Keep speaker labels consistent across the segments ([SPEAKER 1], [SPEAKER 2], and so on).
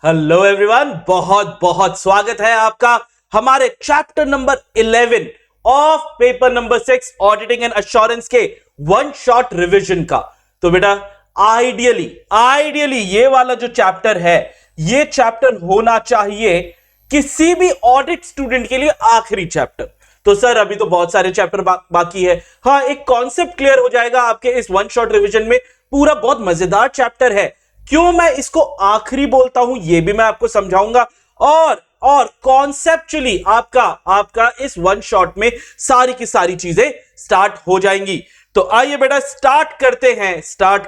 [SPEAKER 1] Hello everyone, बहुत बहुत स्वागत है आपका हमारे chapter number 11 of paper number 6 auditing and assurance के वन शॉट रिवीजन का। तो बेटा आइडियली ये वाला जो चैप्टर है, ये चैप्टर होना चाहिए किसी भी ऑडिट स्टूडेंट के लिए आखिरी चैप्टर। तो सर अभी तो बहुत सारे चैप्टर बाकी है। हाँ, एक कॉन्सेप्ट क्लियर हो जाएगा आपके इस वन शॉट रिवीजन में। पूरा बहुत मजेदार चैप्टर है। क्यों मैं इसको आखिरी बोलता हूं ये भी मैं आपको समझाऊंगा, और कॉन्सेप्चुअली आपका इस वन शॉट में सारी की सारी चीजें स्टार्ट हो जाएंगी। तो आइए बेटा स्टार्ट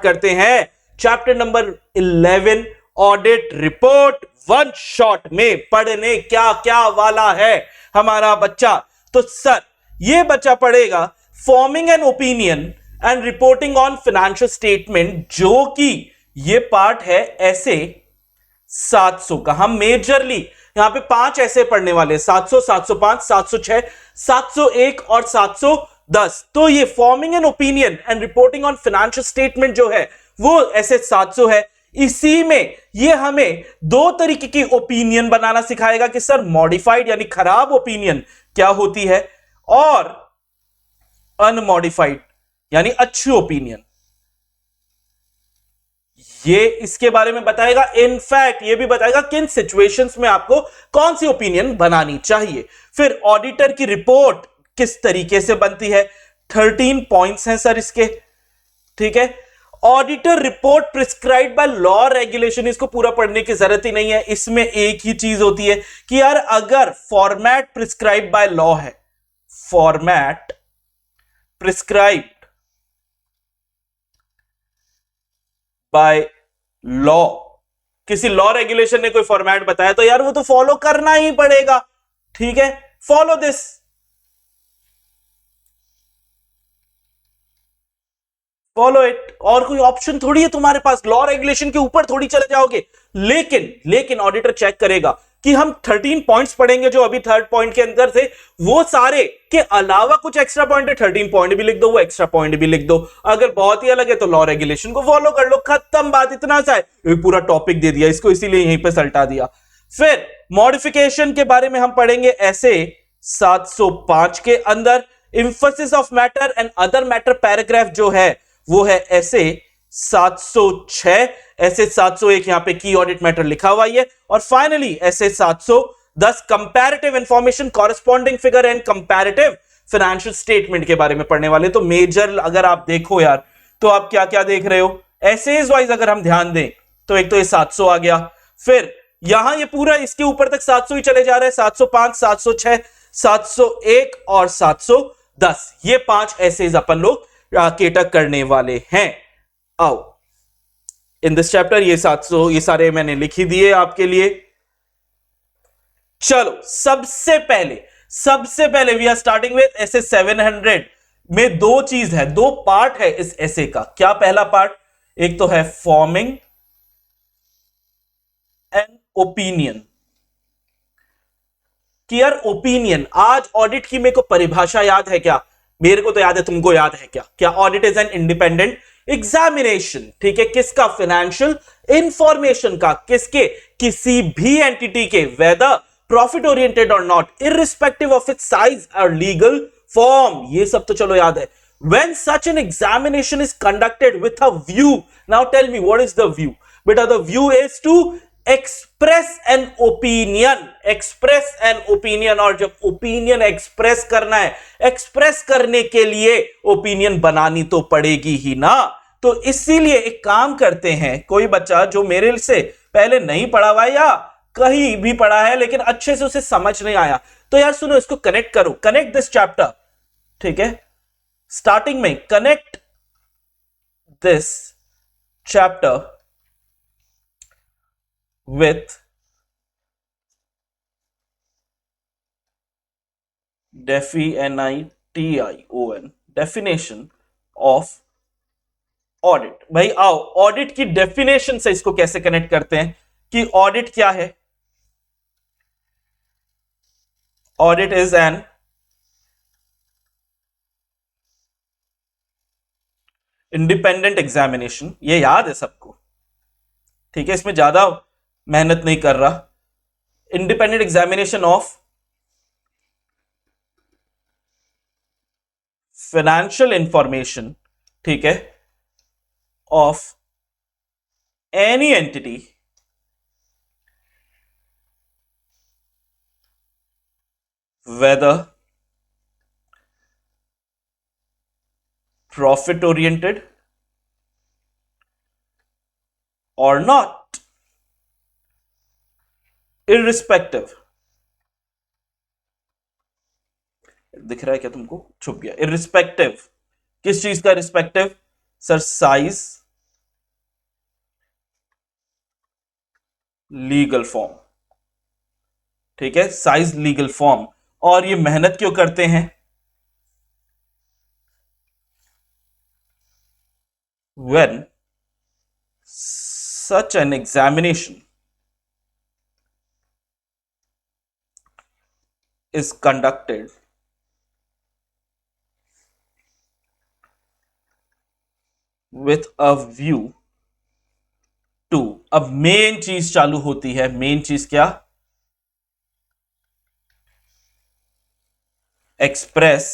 [SPEAKER 1] करते हैं chapter number 11 audit report one shot में पढ़ने क्या क्या वाला है हमारा बच्चा। तो सर ये बच्चा पढ़ेगा forming an opinion and reporting on financial statement, जो कि ये पार्ट है ऐसे 700 का। हम मेजरली यहां पे 5 ऐसे पढ़ने वाले, 700, 705, 706, 701 और 710। तो ये forming an opinion and reporting on financial statement जो है वो ऐसे 700 है। इसी में ये हमें दो तरीके की ओपिनियन बनाना सिखाएगा कि सर मॉडिफाइड यानी खराब ओपिनियन क्या होती है, और अनमॉडिफाइड यानी अच्छी ओपिनियन। ये इसके बारे में बताएगा। इनफैक्ट ये भी बताएगा किन सिचुएशंस में आपको कौन सी ओपिनियन बनानी चाहिए। फिर ऑडिटर की रिपोर्ट किस तरीके से बनती है, 13 पॉइंट्स हैं सर इसके। ठीक है, auditor report prescribed by law regulation, इसको पूरा पढ़ने की जरूरत ही नहीं है। इसमें एक ही चीज होती है कि यार अगर फॉर्मेट प्रिस्क्राइब बाय लॉ है, फॉर्मेट प्रिस्क्राइब बाय लॉ, किसी लॉ रेगुलेशन ने कोई फॉर्मेट बताया तो यार वो तो फॉलो करना ही पड़ेगा। ठीक है, फॉलो दिस। फॉलो इट, और कोई ऑप्शन थोड़ी है तुम्हारे पास। लॉ रेगुलेशन के ऊपर थोड़ी चले जाओगे। लेकिन ऑडिटर चेक करेगा कि हम 13 पॉइंट्स पढ़ेंगे जो अभी थर्ड पॉइंट के अंदर थे, वो सारे के अलावा कुछ एक्स्ट्रा पॉइंट है, 13 पॉइंट भी लिख दो, वो एक्स्ट्रा पॉइंट भी लिख दो। अगर बहुत ही अलग है तो लॉ रेगुलेशन को फॉलो कर लो, खत्म बात। इतना सा है, एक पूरा टॉपिक दे दिया इसको, इसीलिए यहीं पे सल्टा दिया। फिर मॉडिफिकेशन के बारे में हम पढ़ेंगे ऐसे 705 के अंदर। Infosys of matter and other matter paragraph जो है वो है ऐसे 706, ऐसे 701 यहां पे की ऑडिट मैटर लिखा हुआ है। और फाइनली ऐसे 710 comparative information corresponding figure and comparative financial statement के बारे में पढ़ने वाले। तो मेजर अगर आप देखो यार, तो आप क्या क्या देख रहे हो, एसेज वाइज अगर हम ध्यान दें तो एक तो ये 700 आ गया, फिर यहां ये पूरा इसके ऊपर तक 700 ही चले जा रहे हैं, 705, 706, 701 और 710। ये 5 एसेज अपन लोग केटर करने वाले हैं। आओ इन दिस चैप्टर ये 700 ये सारे मैंने लिख ही दिए आपके लिए। चलो सबसे पहले वी आर स्टार्टिंग विद ऐसे 700 में दो चीज है, दो पार्ट है इस ऐसे का। क्या पहला पार्ट, एक तो है फॉर्मिंग एन ओपिनियन। कि यार ओपिनियन, आज ऑडिट की मेरे को परिभाषा याद है क्या? मेरे को तो याद है, तुमको याद है क्या? क्या audit is an independent examination. ठीक है, किसका? फाइनेंशियल इंफॉर्मेशन का। किसके? किसी भी एंटिटी के, वेदर प्रॉफिट ओरिएंटेड और not, irrespective of its size और लीगल फॉर्म। ये सब तो चलो याद है। When such an examination is conducted with a view, now tell me what is the view? Beta, the view is to express an opinion, express an opinion। और जब opinion express करना है, एक्सप्रेस करने के लिए ओपिनियन बनानी तो पड़ेगी ही ना। तो इसीलिए एक काम करते हैं, कोई बच्चा जो मेरे से पहले नहीं पढ़ा हुआ है या कहीं भी पढ़ा है लेकिन अच्छे से उसे समझ नहीं आया, तो यार सुनो, इसको कनेक्ट करो, कनेक्ट दिस चैप्टर। ठीक है, स्टार्टिंग में connect this chapter with DEFINITION, definition of audit. भाई आओ, ऑडिट की डेफिनेशन से इसको कैसे कनेक्ट करते हैं कि ऑडिट क्या है। Audit is an independent examination, ये याद है सबको। ठीक है, इसमें ज्यादा मेहनत नहीं कर रहा, independent examination of financial information, ठीक है, of any entity whether profit oriented or not, irrespective, दिख रहा है क्या तुमको, छुप गया, irrespective, किस चीज का respective sir, size, legal form, ठीक है, साइज लीगल फॉर्म। और ये मेहनत क्यों करते हैं, when such an examination is conducted with a view to, अब मेन चीज चालू होती है, मेन चीज क्या, express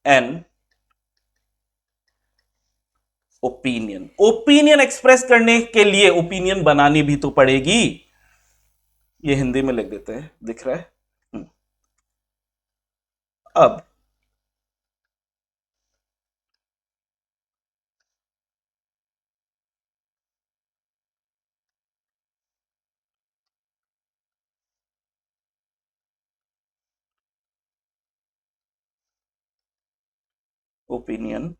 [SPEAKER 1] an opinion. Opinion express करने के लिए ओपिनियन बनानी भी तो पड़ेगी, ये हिंदी में लिख देते हैं, दिख रहा है। अब ओपिनियन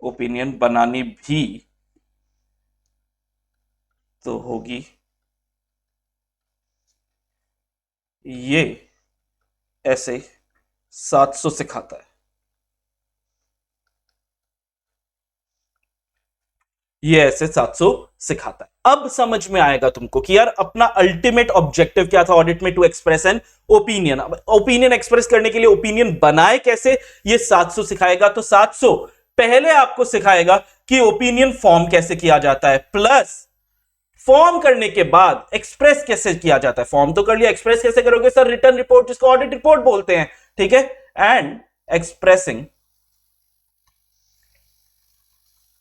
[SPEAKER 1] ओपिनियन बनानी भी तो होगी, ये ऐसे 700 सिखाता है, ये ऐसे 700 सिखाता है। अब समझ में आएगा तुमको कि यार अपना अल्टीमेट ऑब्जेक्टिव क्या था ऑडिट में, to express an opinion. Opinion express करने के लिए ओपिनियन बनाए कैसे, ये 700 सिखाएगा। तो 700 पहले आपको सिखाएगा कि ओपिनियन फॉर्म कैसे किया जाता है, प्लस फॉर्म करने के बाद एक्सप्रेस कैसे किया जाता है। फॉर्म तो कर लिया, एक्सप्रेस कैसे करोगे सर, रिटर्न रिपोर्ट, जिसको ऑडिट रिपोर्ट बोलते हैं, ठीक है, and expressing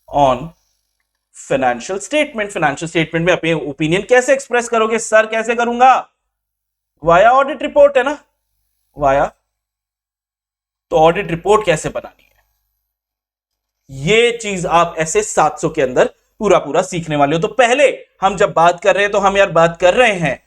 [SPEAKER 1] on financial statement. Financial statement में अपने ओपिनियन कैसे एक्सप्रेस करोगे सर, कैसे करूंगा, वाया ऑडिट रिपोर्ट है ना, वाया, तो ऑडिट रिपोर्ट कैसे बनानी है, ये चीज आप ऐसे 700 के अंदर पूरा पूरा सीखने वाले हो। तो पहले हम जब बात कर रहे हैं तो हम यार बात कर रहे हैं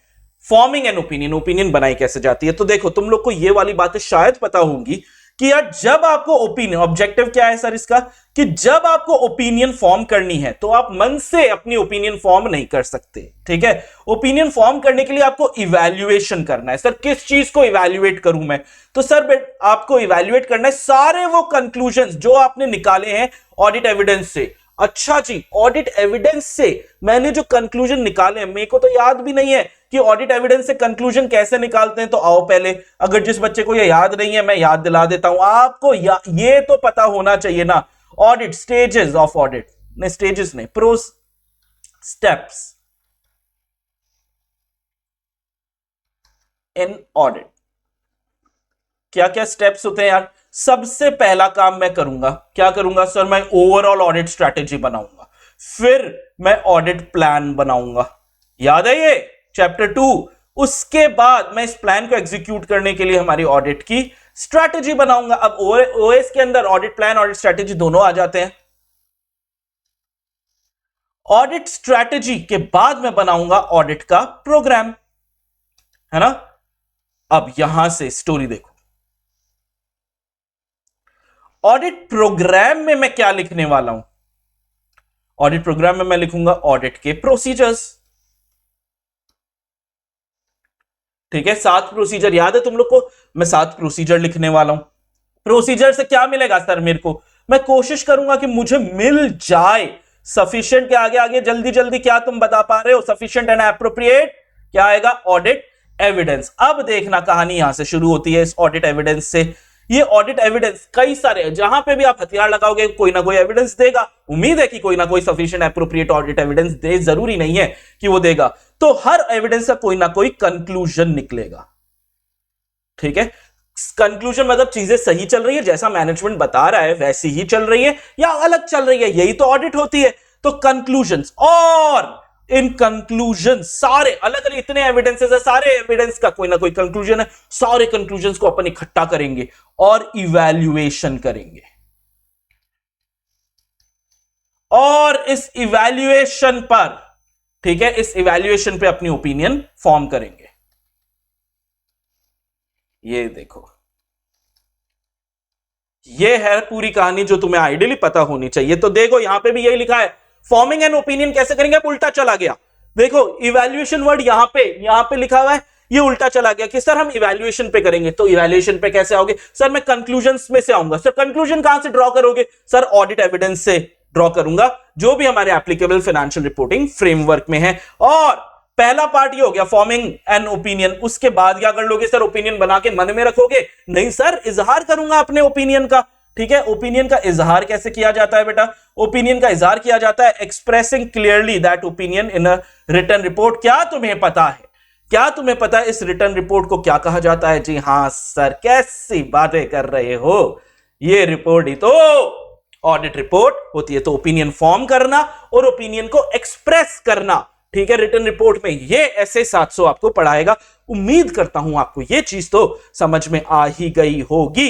[SPEAKER 1] फॉर्मिंग एन ओपिनियन, ओपिनियन बनाई कैसे जाती है। तो देखो तुम लोग को ये वाली बातें शायद पता होंगी कि यार जब आपको ओपिनियन, ऑब्जेक्टिव क्या है सर इसका, कि जब आपको ओपिनियन फॉर्म करनी है तो आप मन से अपनी ओपिनियन फॉर्म नहीं कर सकते, ठीक है। ओपिनियन फॉर्म करने के लिए आपको इवैल्यूएशन करना है। सर किस चीज को इवैल्यूएट करूं मैं, तो सर आपको इवैल्यूएट करना है सारे वो कंक्लूजन्स जो आपने निकाले हैं ऑडिट एविडेंस से। अच्छा जी, ऑडिट एविडेंस से मैंने जो कंक्लूजन निकाले हैं, मेरे को तो याद भी नहीं है कि ऑडिट एविडेंस से कंक्लूजन कैसे निकालते हैं। तो आओ पहले, अगर जिस बच्चे को ये याद नहीं है मैं याद दिला देता हूं आपको, ये तो पता होना चाहिए ना, ऑडिट स्टेजेस ऑफ ऑडिट, नहीं स्टेजेस नहीं, प्रो स्टेप्स इन ऑडिट। क्या क्या स्टेप्स होते हैं यार, सबसे पहला काम मैं करूंगा, क्या करूंगा सर, मैं ओवरऑल ऑडिट स्ट्रैटेजी बनाऊंगा, फिर मैं ऑडिट प्लान बनाऊंगा, याद है ये चैप्टर 2। उसके बाद मैं इस प्लान को एग्जीक्यूट करने के लिए हमारी ऑडिट की स्ट्रैटेजी बनाऊंगा। अब ओएस के अंदर ऑडिट प्लान, ऑडिट स्ट्रैटेजी दोनों आ जाते हैं। ऑडिट स्ट्रैटेजी के बाद मैं बनाऊंगा ऑडिट का प्रोग्राम, है ना। अब यहां से स्टोरी देखो, ऑडिट प्रोग्राम में मैं क्या लिखने वाला हूं, ऑडिट प्रोग्राम में मैं लिखूंगा ऑडिट के प्रोसीजर्स, ठीक है। 7 प्रोसीजर याद है तुम लोग को, मैं 7 प्रोसीजर लिखने वाला हूं। प्रोसीजर से क्या मिलेगा सर मेरे को, मैं कोशिश करूंगा कि मुझे मिल जाए सफिशिएंट के आगे आगे जल्दी जल्दी, क्या तुम बता पा रहे हो, सफिशिएंट एंड एप्रोप्रिएट, क्या आएगा ऑडिट एविडेंस। अब देखना कहानी यहां से शुरू होती है, इस ऑडिट एविडेंस से ये ऑडिट एविडेंस कई सारे, जहां पे भी आप हथियार लगाओगे कोई ना कोई एविडेंस देगा। उम्मीद है कि कोई ना कोई सफिशिएंट एप्रोप्रिएट ऑडिट एविडेंस दे, जरूरी नहीं है कि वो देगा। तो हर एविडेंस का कोई ना कोई कंक्लूजन निकलेगा, ठीक है। कंक्लूजन मतलब चीजें सही चल रही है, जैसा मैनेजमेंट बता रहा है वैसी ही चल रही है या अलग चल रही है, यही तो ऑडिट होती है। तो कंक्लूजन्स, और इन कंक्लूजन सारे अलग अलग इतने एविडेंसेस है, सारे एविडेंस का कोई ना कोई कंक्लूजन है, सारे कंक्लूजन्स को अपन इकट्ठा करेंगे और इवैल्यूएशन करेंगे, और इस इवैल्यूएशन पर, ठीक है, इस इवैल्यूएशन पे अपनी ओपिनियन फॉर्म करेंगे। ये देखो, ये है पूरी कहानी जो तुम्हें आइडियली पता होनी चाहिए। तो देखो यहां पे भी यही लिखा है, फॉर्मिंग एन ओपिनियन कैसे करेंगे, उल्टा चला गया। देखो इवैल्यूएशन वर्ड यहां पे लिखा हुआ है, ये उल्टा चला गया कि सर हम इवैल्यूएशन पे करेंगे। तो इवैल्यूएशन पे कैसे आओगे सर, मैं कंक्लूजन्स में से आऊंगा। सर कंक्लूजन कहां से ड्रॉ करोगे, सर ऑडिट एविडेंस से ड्रॉ करूंगा, जो भी हमारे एप्लीकेबल फाइनेंशियल रिपोर्टिंग फ्रेमवर्क में है। और पहला पार्ट ये हो गया फॉर्मिंग एन ओपिनियन। उसके बाद क्या कर लोगे सर, ओपिनियन बना के मन में रखोगे, नहीं सर इजहार करूंगा अपने ओपिनियन का, ठीक है। ओपिनियन का इजहार कैसे किया जाता है बेटा, ओपिनियन का इजहार किया जाता है expressing clearly that opinion in a written report. क्या तुम्हें पता है, क्या तुम्हें पता है इस रिटर्न रिपोर्ट को क्या कहा जाता है? जी हां सर, कैसी बातें कर रहे हो, ये रिपोर्ट ही तो ऑडिट रिपोर्ट होती है। तो ओपिनियन फॉर्म करना और ओपिनियन को एक्सप्रेस करना, ठीक है, रिटर्न रिपोर्ट में, ये ऐसे 700 आपको पढ़ाएगा। उम्मीद करता हूं आपको ये चीज तो समझ में आ ही गई होगी।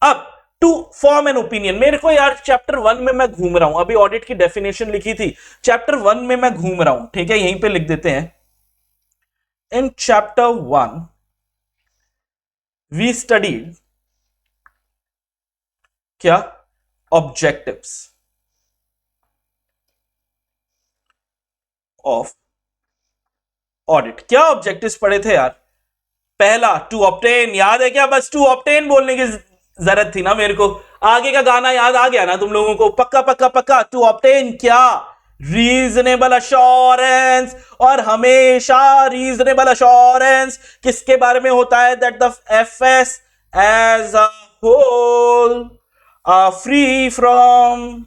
[SPEAKER 1] अब टू फॉर्म एन ओपिनियन, मेरे को यार चैप्टर 1 में मैं घूम रहा हूं, अभी ऑडिट की डेफिनेशन लिखी थी, चैप्टर 1 में मैं घूम रहा हूं, ठीक है, यहीं पे लिख देते हैं। इन चैप्टर 1 वी स्टडीड क्या, ऑब्जेक्टिव्स ऑफ ऑडिट। क्या ऑब्जेक्टिव्स पढ़े थे यार? पहला टू ऑब्टेन, याद है क्या? बस टू ऑब्टेन बोलने की जरूरत थी ना मेरे को, आगे का गाना याद आ गया ना तुम लोगों को, पक्का पक्का पक्का। टू ऑब्टेन क्या, रीजनेबल अश्योरेंस, और हमेशा रीजनेबल अश्योरेंस किसके बारे में होता है? That the FS as a whole free from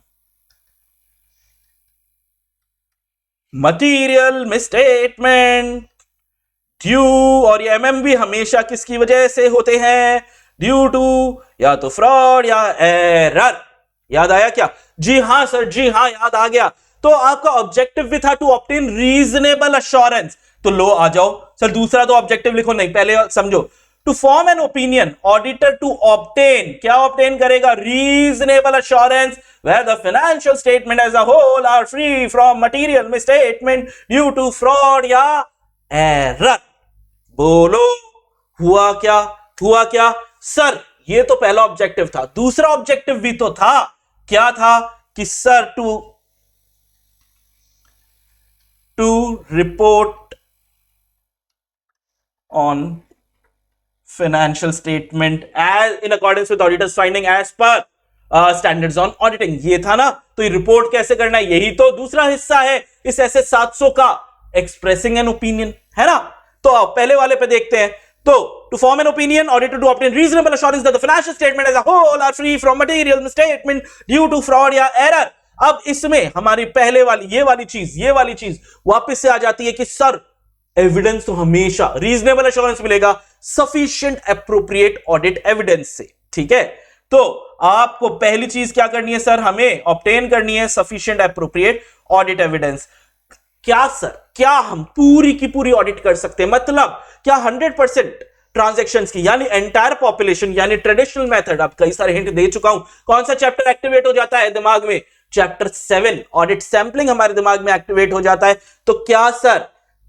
[SPEAKER 1] material misstatement due, और ये एमएमबी हमेशा किसकी वजह से होते हैं? ड्यू टू या तो फ्रॉड या एरर। याद आया क्या? जी हां सर, जी हां याद आ गया। तो आपका ऑब्जेक्टिव भी था टू ऑब्टेन रीजनेबल अश्योरेंस। तो लो आ जाओ सर, दूसरा तो ऑब्जेक्टिव लिखो नहीं, पहले समझो। To form an opinion, auditor to obtain, क्या ऑब्टेन करेगा? Reasonable assurance where the financial statement as a whole are free from material misstatement due to fraud या error। बोलो हुआ क्या? हुआ क्या सर? ये तो पहला ऑब्जेक्टिव था, दूसरा ऑब्जेक्टिव भी तो था। क्या था? कि sir to report on financial statement as in accordance with auditor's finding as per standards on auditing, ये था ना। तो ये रिपोर्ट कैसे करना है, यही तो दूसरा हिस्सा है इस ऐसे 700 का, एक्सप्रेसिंग एन ओपिनियन, है ना। तो पहले वाले पे देखते हैं। तो to form an opinion, auditor to obtain reasonable assurance that the financial statement as a whole are free from material misstatement due to fraud या एरर। अब इसमें हमारी पहले वाली ये वाली चीज वापस से आ जाती है कि सर एविडेंस तो हमेशा रीजनेबल एश्योरेंस मिलेगा सफिशिएंट एप्रोप्रिएट ऑडिट एविडेंस से, ठीक है। तो आपको पहली चीज क्या करनी है सर? हमें ऑब्टेन करनी है सफिशिएंट एप्रोप्रिएट ऑडिट एविडेंस। क्या सर, क्या हम पूरी की पूरी ऑडिट कर सकते हैं? मतलब क्या 100% ट्रांजैक्शंस की, यानी एंटायर पॉपुलेशन, यानी ट्रेडिशनल मेथड? अब कई सारे हिंट दे चुका हूं। कौन सा चैप्टर एक्टिवेट हो जाता है दिमाग में? चैप्टर 7 ऑडिट सैंपलिंग हमारे दिमाग में एक्टिवेट हो जाता है। तो क्या सर,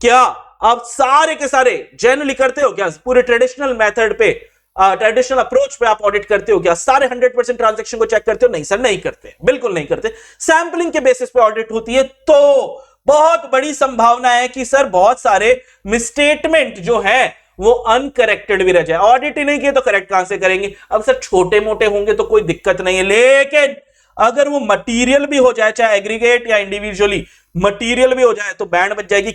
[SPEAKER 1] क्या आप सारे के सारे जनरली करते हो क्या? पूरे ट्रेडिशनल मेथड पे, ट्रेडिशनल अप्रोच पे आप ऑडिट करते हो क्या? सारे 100% ट्रांजैक्शन को चेक करते हो? नहीं सर, नहीं करते, बिल्कुल नहीं करते। सैंपलिंग के बेसिस पे ऑडिट होती है, तो बहुत बड़ी संभावना है कि सर बहुत सारे मिसस्टेटमेंट जो है वो अनकरेक्टेड भी रह जाए। ऑडिट ही नहीं किए तो करेक्ट कहां से करेंगे? अब सर छोटे मोटे होंगे तो कोई दिक्कत नहीं है, लेकिन अगर वो मटीरियल भी हो जाए, चाहे एग्रीगेट या इंडिविजुअली मटीरियल भी हो जाए, तो बैंड बच जाएगी।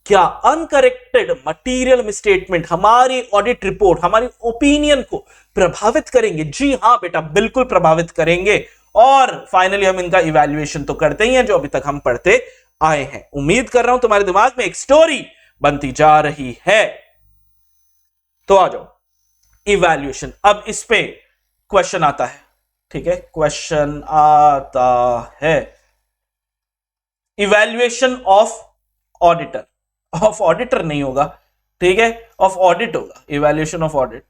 [SPEAKER 1] क्या अनकरेक्टेड मटीरियल मिसस्टेटमेंट हमारी ऑडिट रिपोर्ट, हमारी ओपिनियन को प्रभावित करेंगे? जी हां बेटा, बिल्कुल प्रभावित करेंगे। और फाइनली हम इनका इवैल्यूएशन तो करते ही हैं, जो अभी तक हम पढ़ते आए हैं। उम्मीद कर रहा हूं तुम्हारे दिमाग में एक स्टोरी बनती जा रही है। तो आ जाओ, इवैल्यूएशन। अब इस पे क्वेश्चन आता है, ठीक है, क्वेश्चन आता है, evaluation of auditor. Of auditor नहीं होगा, ठीक है, ऑफ ऑडिट होगा, इवैल्यूएशन ऑफ ऑडिट।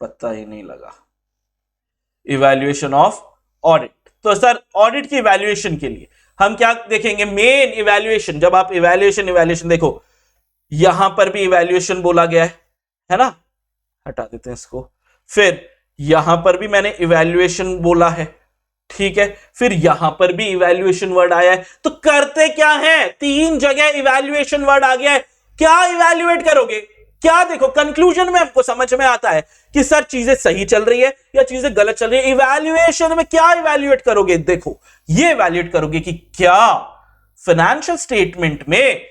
[SPEAKER 1] पता ही नहीं लगा। Evaluation of audit. तो सर ऑडिट की इवैल्यूएशन के लिए हम क्या देखेंगे? Main evaluation. जब आप इवैल्यूएशन इवैल्यूएशन देखो, यहां पर भी इवैल्यूएशन बोला गया है ना, हटा देते हैं इसको। फिर यहां पर भी मैंने इवैल्यूएशन बोला है, ठीक है, फिर यहां पर भी इवैल्यूएशन वर्ड आया है। तो करते क्या है? तीन जगह इवैल्यूएशन वर्ड आ गया है। क्या इवैल्यूएट करोगे? क्या देखो, कंक्लूजन में हमको समझ में आता है कि सर चीजें सही चल रही है या चीजें गलत चल रही है। इवैल्यूएशन में क्या इवैल्यूएट करोगे? देखो, ये इवैल्यूएट करोगे कि क्या फाइनेंशियल स्टेटमेंट में,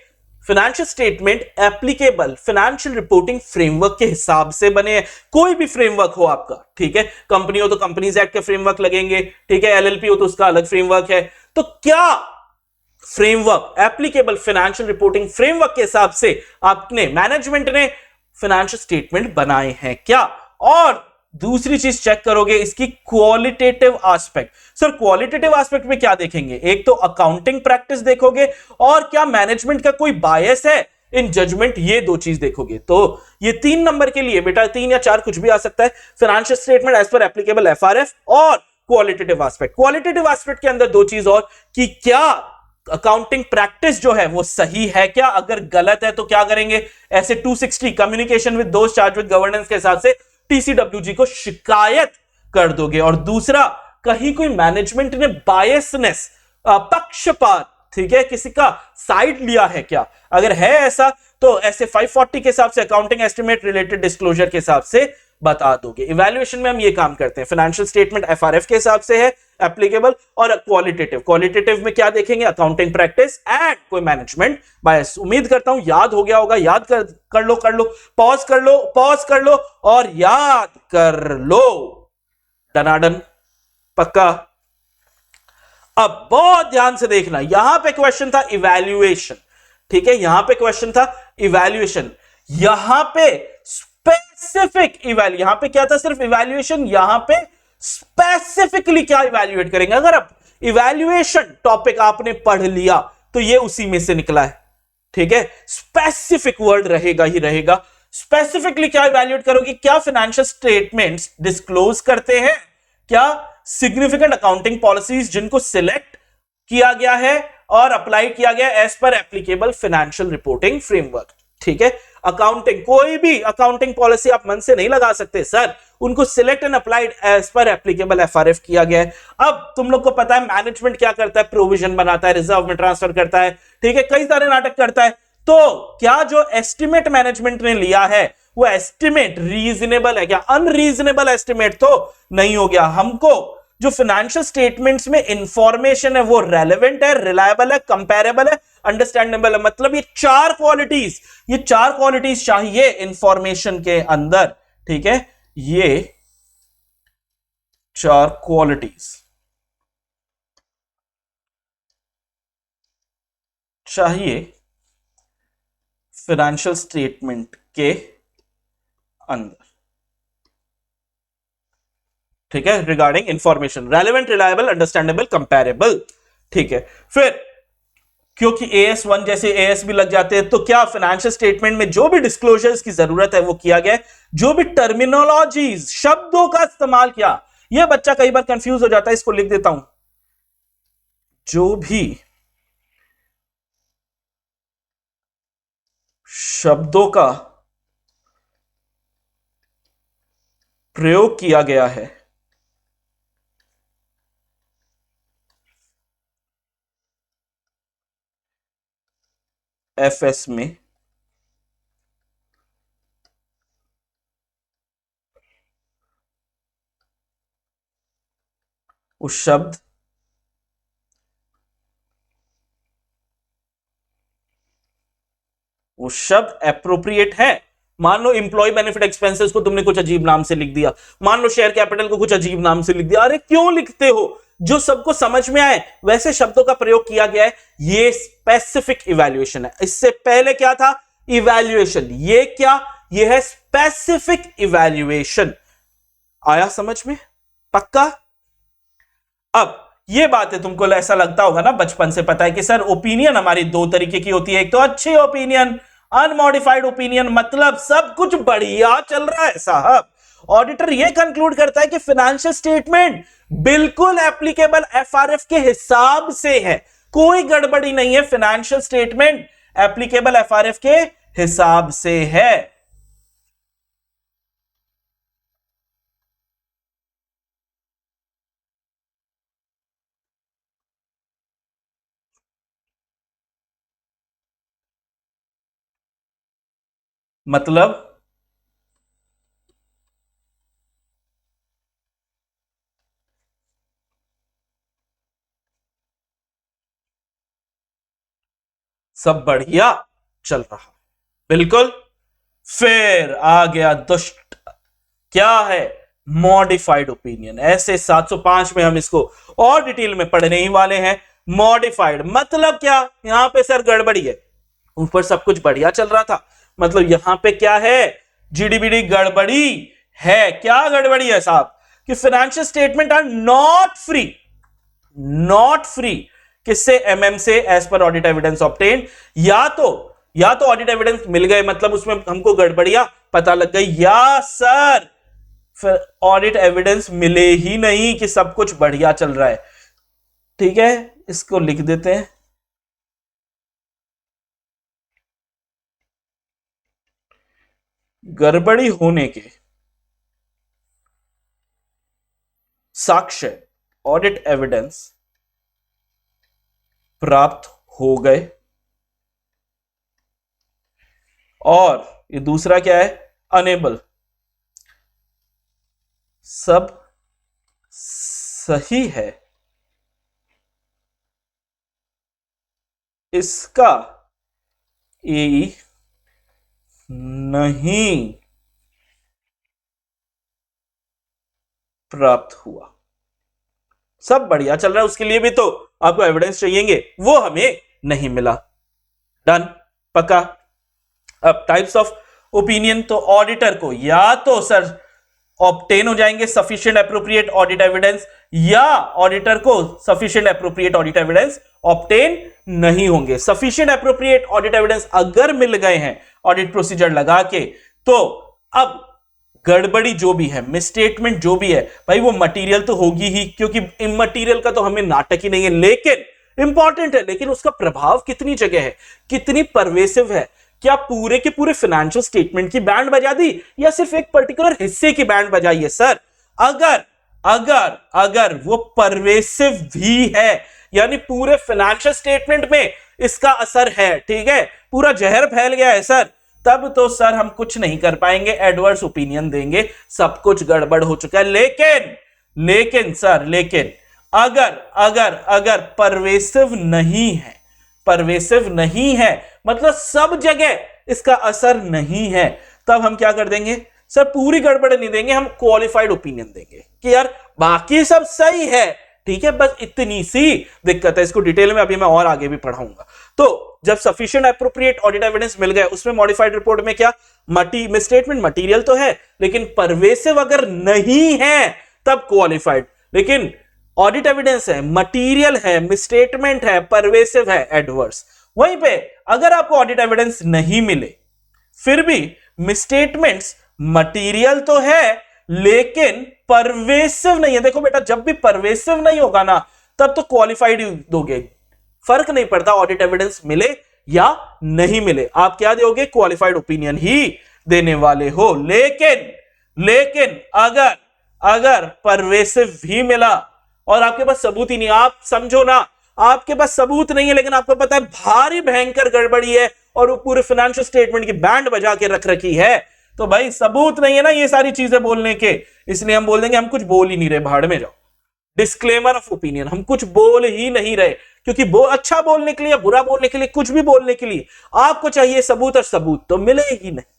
[SPEAKER 1] financial statement applicable financial reporting framework के हिसाब से बने हैं। कोई भी फ्रेमवर्क हो आपका, ठीक है, कंपनी हो तो कंपनीज एक्ट के फ्रेमवर्क लगेंगे, ठीक है, एलएलपी हो तो उसका अलग फ्रेमवर्क है। तो क्या framework applicable financial reporting framework के हिसाब से आपने, मैनेजमेंट ने फाइनेंशियल स्टेटमेंट बनाए हैं क्या? और दूसरी चीज चेक करोगे इसकी qualitative aspect. Sir qualitative aspect में क्या देखेंगे? एक तो अकाउंटिंग प्रैक्टिस देखोगे, और क्या मैनेजमेंट का कोई बायस है इन जजमेंट, ये दो चीज देखोगे। तो ये 3 नंबर के लिए बेटा, 3 या 4 कुछ भी आ सकता है, financial statement as per applicable FRF और क्वालिटेटिव एस्पेक्ट। क्वालिटेटिव एस्पेक्ट के अंदर दो चीज और, कि क्या अकाउंटिंग प्रैक्टिस जो है वो सही है क्या? अगर गलत है तो क्या करेंगे? ऐसे 260 कम्युनिकेशन विद दोस्त चार्ज विद गवर्नेंस के हिसाब से टीसीडब्ल्यूजी को शिकायत कर दोगे। और दूसरा, कहीं कोई मैनेजमेंट ने बायसनेस, पक्षपात, ठीक है, किसी का साइड लिया है क्या? अगर है ऐसा तो ऐसे 540 के हिसाब से अकाउंटिंग एस्टिमेट रिलेटेड डिस्क्लोजर के हिसाब से बता दोगे। इवैल्यूएशन में हम ये काम करते हैं, फाइनेंशियल स्टेटमेंट एफआरएफ के हिसाब से है एप्लीकेबल, और क्वालिटेटिव, क्वालिटेटिव में क्या देखेंगे? अकाउंटिंग प्रैक्टिस एंड कोई मैनेजमेंट बायस। उम्मीद करता हूं याद हो गया होगा। याद कर लो, पॉज कर लो और याद कर लो। डनाडन, पक्का? अब बहुत ध्यान से देखना, यहां पे क्वेश्चन था इवैल्यूएशन, ठीक है, यहां पे क्वेश्चन था इवैल्यूएशन, यहां पे स्पेसिफिक इवैल्यू, यहां पे क्या था? सिर्फ इवैल्यूएशन, यहां पे स्पेसिफिकली क्या इवैल्यूएट करेंगे? अगर आप इवैल्यूएशन टॉपिक आपने पढ़ लिया तो ये उसी में से निकला है, ठीक है, स्पेसिफिक वर्ड रहेगा ही रहेगा। स्पेसिफिकली क्या इवैल्यूएट करोगे? क्या फाइनेंशियल स्टेटमेंट्स डिस्क्लोज करते हैं? क्या सिग्निफिकेंट अकाउंटिंग पॉलिसीज जिनको सिलेक्ट किया गया है और अप्लाई किया गया as per applicable financial reporting framework, ठीक है। अकाउंटिंग, कोई भी अकाउंटिंग पॉलिसी आप मन से नहीं लगा सकते सर, उनको select and applied as per applicable FRF किया गया है। अब तुम लोग को पता है मैनेजमेंट क्या करता है? प्रोविजन बनाता है, रिजर्व में ट्रांसफर करता है, ठीक है, कई सारे नाटक करता है। तो क्या जो एस्टिमेट मैनेजमेंट ने लिया है वो एस्टिमेट रीजनेबल है क्या? अनरीजनेबल एस्टिमेट तो नहीं हो गया। हमको जो फाइनेंशियल स्टेटमेंट्स में इंफॉर्मेशन है वो रेलेवेंट है, रिलायबल है, कंपेरेबल है, अंडरस्टैंडेबल है। मतलब ये चार क्वालिटीज चाहिए इंफॉर्मेशन के अंदर, ठीक है, ये 4 क्वालिटीज चाहिए फाइनेंशियल स्टेटमेंट के अंदर, ठीक है, regarding information, relevant, reliable, understandable, comparable, ठीक है। फिर क्योंकि AS1 जैसे AS भी लग जाते हैं, तो क्या फाइनेंशियल स्टेटमेंट में जो भी डिस्क्लोजर्स की जरूरत है वो किया गया है, जो भी टर्मिनोलॉजीज, शब्दों का इस्तेमाल किया। यह बच्चा कई बार कंफ्यूज हो जाता है, इसको लिख देता हूं, जो भी शब्दों का प्रयोग किया गया है FS में, उस शब्द शब्द एप्रोप्रिएट है। मान लो इंप्लॉय बेनिफिट एक्सपेंसेस को तुमने कुछ अजीब नाम से लिख दिया, मान लो शेयर कैपिटल को कुछ अजीब नाम से लिख दिया। अरे क्यों लिखते हो? जो सबको समझ में आए वैसे शब्दों का प्रयोग किया गया है। ये स्पेसिफिक इवैल्यूएशन है। इससे पहले क्या था? इवैल्यूएशन। ये क्या? ये है स्पेसिफिक इवैल्यूएशन। आया समझ में? पक्का? अब ये बात है, तुमको ऐसा लगता होगा ना, बचपन से पता है कि सर ओपिनियन हमारी दो तरीके की होती है। एक तो अच्छी ओपिनियन, अनमॉडिफाइड ओपिनियन, मतलब सब कुछ बढ़िया चल रहा है साहब। ऑडिटर यह कंक्लूड करता है कि फाइनेंशियल स्टेटमेंट बिल्कुल एप्लीकेबल एफआरएफ के हिसाब से है, कोई गड़बड़ी नहीं है। फाइनेंशियल स्टेटमेंट एप्लीकेबल एफआरएफ के हिसाब से है। मतलब सब बढ़िया चल रहा, बिल्कुल। फिर आ गया दुष्ट, क्या है? Modified opinion. ऐसे 705 में हम इसको और डिटेल में पढ़ने ही वाले हैं। मॉडिफाइड मतलब क्या? यहां पे सर गड़बड़ी है, ऊपर सब कुछ बढ़िया चल रहा था, मतलब यहां पे क्या है? जीडीबीडी गड़बड़ी है। क्या गड़बड़ी है साहब? कि financial statement are not free, not free किससे? एमएम से, as per audit evidence obtained. या तो ऑडिट एविडेंस मिल गए, मतलब उसमें हमको गड़बड़ियां पता लग गई, या सर फिर ऑडिट एविडेंस मिले ही नहीं कि सब कुछ बढ़िया चल रहा है। ठीक है, इसको लिख देते हैं। गड़बड़ी होने के साक्ष्य, ऑडिट एविडेंस प्राप्त हो गए। और ये दूसरा क्या है? अनेबल, सब सही है, इसका एई नहीं प्राप्त हुआ। सब बढ़िया चल रहा है, उसके लिए भी तो आपको एविडेंस चाहिएंगे, वो हमें नहीं मिला। डन, पक्का। अब टाइप्स ऑफ ओपिनियन, तो ऑडिटर को या तो सर ऑब्टेन हो जाएंगे सफिशिएंट एप्रोप्रिएट ऑडिट एविडेंस, या ऑडिटर को sufficient appropriate audit evidence obtain नहीं होंगे। सफिशिएंट एप्रोप्रिएट ऑडिट एविडेंस अगर मिल गए हैं ऑडिट प्रोसीजर लगा के, तो अब गड़बड़ी जो भी है, मिसस्टेटमेंट जो भी है, भाई वो मटेरियल तो होगी ही, क्योंकि इमटेरियल का तो हमें नाटक ही नहीं है, लेकिन इंपॉर्टेंट है, लेकिन उसका प्रभाव कितनी जगह है, कितनी परवेसिव है। क्या पूरे के पूरे फाइनेंशियल स्टेटमेंट की बैंड बजा दी, या सिर्फ एक पर्टिकुलर हिस्से की बैंड बजाई है? सर अगर अगर अगर वो परवेसिव भी है, यानी पूरे फाइनेंशियल स्टेटमेंट में इसका असर है, ठीक है, पूरा जहर फैल गया है सर, तब तो सर हम कुछ नहीं कर पाएंगे, एडवर्स ओपिनियन देंगे, सब कुछ गड़बड़ हो चुका है। लेकिन सर अगर अगर अगर परवेसिव नहीं है, मतलब सब जगह इसका असर नहीं है, तब हम क्या कर देंगे सर? पूरी गड़बड़ नहीं देंगे, हम क्वालिफाइड ओपिनियन देंगे कि यार बाकी सब सही है, ठीक है, बस इतनी सी दिक्कत है। इसको डिटेल में अभी मैं और आगे भी पढ़ाऊंगा। तो जब सफिशिएंट एप्रोप्रिएट ऑडिट एविडेंस मिल गए, उसमें मॉडिफाइड रिपोर्ट में क्या? मिसस्टेटमेंट मटेरियल तो है, लेकिन परवेसिव अगर नहीं है तब क्वालिफाइड। लेकिन ऑडिट एविडेंस है, मटेरियल है, मिसस्टेटमेंट है, परवेसिव है, एडवर्स। वहीं पे अगर आपको ऑडिट एविडेंस नहीं मिले, फिर भी मिसस्टेटमेंट्स मटेरियल तो है लेकिन परवेसिव नहीं है। देखो बेटा, जब भी परवेसिव नहीं होगा ना, तब तो क्वालिफाइड दोगे, फर्क नहीं पड़ता ऑडिट एविडेंस मिले या नहीं मिले, आप क्या दोगे? क्वालिफाइड ओपिनियन ही देने वाले हो। लेकिन अगर परवेसिव भी मिला और आपके पास सबूत ही नहीं, आप समझो ना, आपके पास सबूत नहीं है, लेकिन आपको पता है भारी भयंकर गड़बड़ी है और वो पूरे फाइनेंशियल स्टेटमेंट की बैंड बजा के रख रखी है, तो भाई सबूत नहीं है ना ये सारी चीजें बोलने के, इसलिए हम बोल देंगे हम कुछ बोल ही नहीं रहे, भाड़ में जाओ। डिस्क्लेमर ऑफ ओपिनियन, हम कुछ बोल ही नहीं रहे, क्योंकि वो अच्छा बोलने के लिए, बुरा बोलने के लिए, कुछ भी बोलने के लिए आपको चाहिए सबूत, और सबूत तो मिले ही नहीं।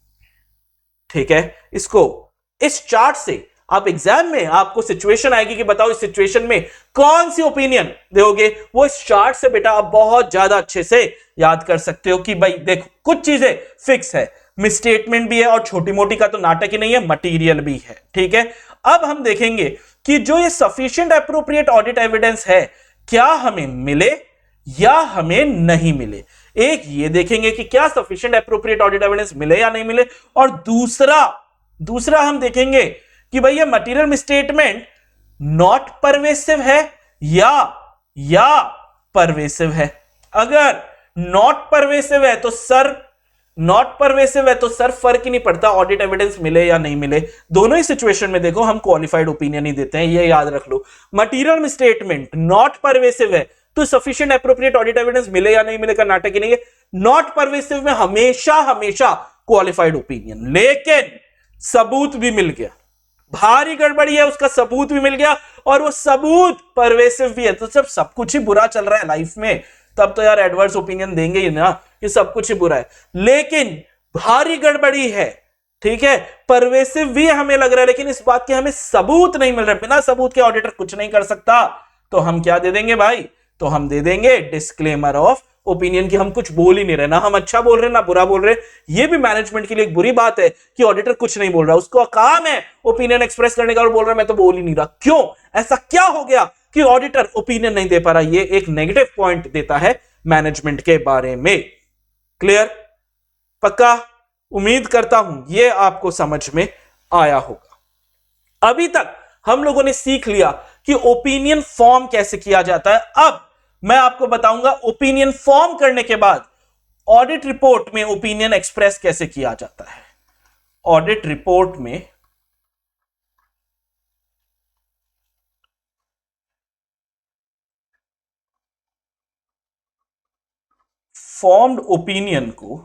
[SPEAKER 1] ठीक है, इसको इस चार्ट से आप एग्जाम में आपको सिचुएशन आएगी कि बताओ इस सिचुएशन में कौन सी ओपिनियन दोगे, वो इस चार्ट से बेटा आप बहुत ज्यादा अच्छे से याद कर सकते हो कि भाई देखो कुछ चीजें फिक्स है, मिसस्टेटमेंट भी है और छोटी मोटी का तो नाटक ही नहीं है, मटीरियल भी है। ठीक है, अब हम देखेंगे कि जो ये सफिशिएंट एप्रोप्रिएट ऑडिट एविडेंस है क्या हमें मिले या हमें नहीं मिले। एक ये देखेंगे कि क्या सफिशिएंट एप्रोप्रिएट ऑडिट एविडेंस मिले या नहीं मिले, और दूसरा हम देखेंगे कि भाई ये मटेरियल मिसस्टेटमेंट नॉट परवेसिव है या परवेसिव है। अगर नॉट परवेसिव है तो सर फर्क ही नहीं पड़ता ऑडिट एविडेंस मिले या नहीं मिले, दोनों ही सिचुएशन में देखो हम क्वालिफाइड ओपिनियन ही देते हैं, ये याद रख लो। मटेरियल मिसस्टेटमेंट नॉट परवेसिव है तो सफिशिएंट एप्रोप्रिएट ऑडिट एविडेंस मिले या नहीं मिले का नाटक ही नहीं है। नॉट परवेसिव में हमेशा क्वालिफाइड ओपिनियन, लेकिन सबूत भी मिल गया, भारी गड़बड़ी है उसका सबूत भी मिल गया और वो सबूत परवेसिव भी है। तो जब सब कुछ ही बुरा चल रहा है लाइफ में तब तो यार एडवर्स ओपिनियन देंगे ही ना कि सब कुछ ही बुरा है, लेकिन भारी गड़बड़ी है, ठीक है, परवेसिव भी हमें लग रहा है लेकिन इस बात के हमें सबूत नहीं मिल रहा, बिना सबूत के ऑडिटर कुछ नहीं कर सकता, तो हम क्या दे देंगे भाई, तो हम दे देंगे डिस्क्लेमर ऑफ ओपिनियन की हम कुछ बोल ही नहीं रहे, ना हम अच्छा बोल रहे ना बुरा बोल रहे। ये भी मैनेजमेंट के लिए एक बुरी बात है कि ऑडिटर कुछ नहीं बोल रहा, उसको काम है ओपिनियन एक्सप्रेस करने का और बोल रहा है मैं तो बोल ही नहीं रहा। क्यों, ऐसा क्या हो गया कि ऑडिटर ओपिनियन नहीं दे पा रहा? ये एक नेगेटिव पॉइंट देता है मैनेजमेंट के बारे में। क्लियर, पक्का? उम्मीद करता हूं ये आपको समझ में आया होगा। अभी तक हम लोगों ने सीख लिया कि ओपिनियन फॉर्म कैसे किया जाता है। अब मैं आपको बताऊंगा ओपिनियन फॉर्म करने के बाद ऑडिट रिपोर्ट में ओपिनियन एक्सप्रेस कैसे किया जाता है। ऑडिट रिपोर्ट में फॉर्म्ड ओपिनियन को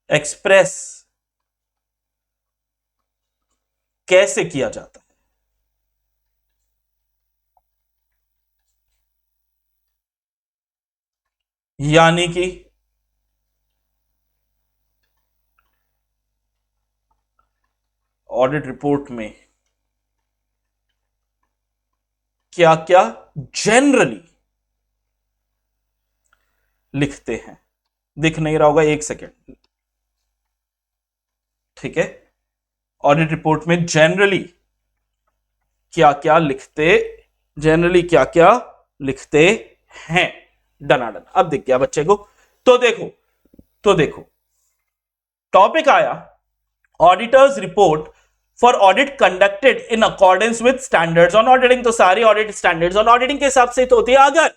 [SPEAKER 1] एक्सप्रेस कैसे किया जाता है। यानी कि ऑडिट रिपोर्ट में क्या क्या जनरली लिखते हैं। दिख नहीं रहा होगा, एक सेकेंड, ठीक है। ऑडिट रिपोर्ट में जनरली क्या क्या लिखते हैं। डनाडन, अब दिख गया बच्चे को। तो देखो टॉपिक आया auditors report for audit conducted in accordance with standards on auditing. तो सारी ऑडिट स्टैंडर्ड्स ऑन ऑडिटिंग के हिसाब से तो होती है। अगर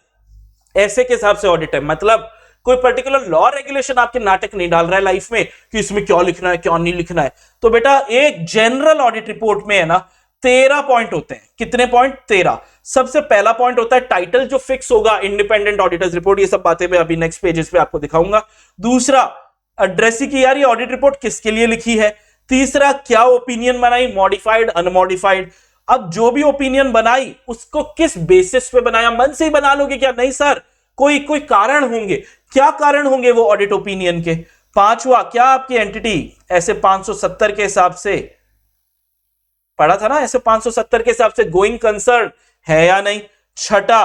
[SPEAKER 1] ऐसे के हिसाब से ऑडिट है, मतलब कोई पर्टिकुलर लॉ रेगुलेशन आपके नाटक नहीं डाल रहा है लाइफ में कि इसमें क्या लिखना है क्या नहीं लिखना है, तो बेटा एक जनरल ऑडिट रिपोर्ट में है ना 13 पॉइंट होते हैं। कितने पॉइंट? 13। सबसे पहला पॉइंट होता है टाइटल जो फिक्स होगा, इंडिपेंडेंट ऑडिटर्स रिपोर्ट। ये सब बातें मैं अभी नेक्स्ट पेजेस पे आपको दिखाऊंगा। दूसरा, एड्रेसी की यार ये ऑडिट रिपोर्ट किसके लिए लिखी है। तीसरा, क्या ओपिनियन बनाई, मॉडिफाइड अनमॉडिफाइड। अब जो भी ओपिनियन बनाई उसको किस बेसिस पे बनाया, मन से ही बना लोगे क्या? नहीं सर, कोई कारण होंगे। क्या कारण होंगे वो ऑडिट ओपिनियन के? पांचवा, क्या आपकी एंटिटी ऐसे 570 के हिसाब से पढ़ा था ना, ऐसे 570 के हिसाब से गोइंग कंसर्न है या नहीं। छठा,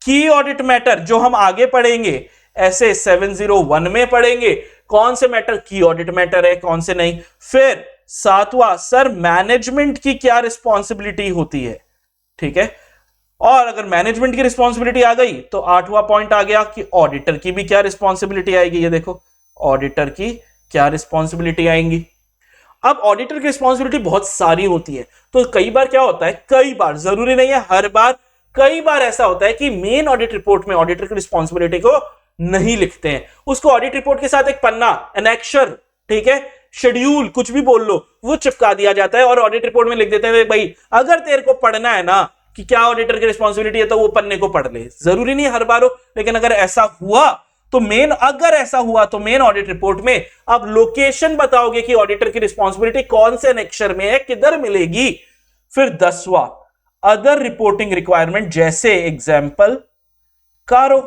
[SPEAKER 1] की ऑडिट मैटर जो हम आगे पढ़ेंगे ऐसे 701 में पढ़ेंगे, कौन से मैटर की ऑडिट मैटर है कौन से नहीं। फिर सातवां, सर मैनेजमेंट की क्या रिस्पॉन्सिबिलिटी होती है, ठीक है। और अगर मैनेजमेंट की रिस्पॉन्सिबिलिटी आ गई तो आठवां पॉइंट आ गया कि ऑडिटर की भी क्या रिस्पॉन्सिबिलिटी आएगी। ये देखो ऑडिटर की क्या रिस्पॉन्सिबिलिटी आएंगी। अब ऑडिटर की रिस्पॉन्सिबिलिटी बहुत सारी होती है, तो कई बार क्या होता है, कई बार, जरूरी नहीं है हर बार, कई बार ऐसा होता है कि मेन ऑडिट रिपोर्ट में ऑडिटर की रिस्पॉन्सिबिलिटी को नहीं लिखते हैं, उसको ऑडिट रिपोर्ट के साथ एक पन्ना, एनेक्शर, ठीक है, शेड्यूल, कुछ भी बोल लो, वो चिपका दिया जाता है और ऑडिट रिपोर्ट में लिख देते हैं भाई अगर तेरे को पढ़ना है ना कि क्या ऑडिटर की रिस्पॉन्सिबिलिटी है तो वो पन्ने को पढ़ ले। जरूरी नहीं हर बार हो, लेकिन अगर ऐसा हुआ तो मेन ऑडिट रिपोर्ट में आप लोकेशन बताओगे कि ऑडिटर की रिस्पॉन्सिबिलिटी कौन से एनेक्शर में है, किधर मिलेगी, फिर 10वां अदर रिपोर्टिंग रिक्वायरमेंट, जैसे एग्जाम्पल कारो।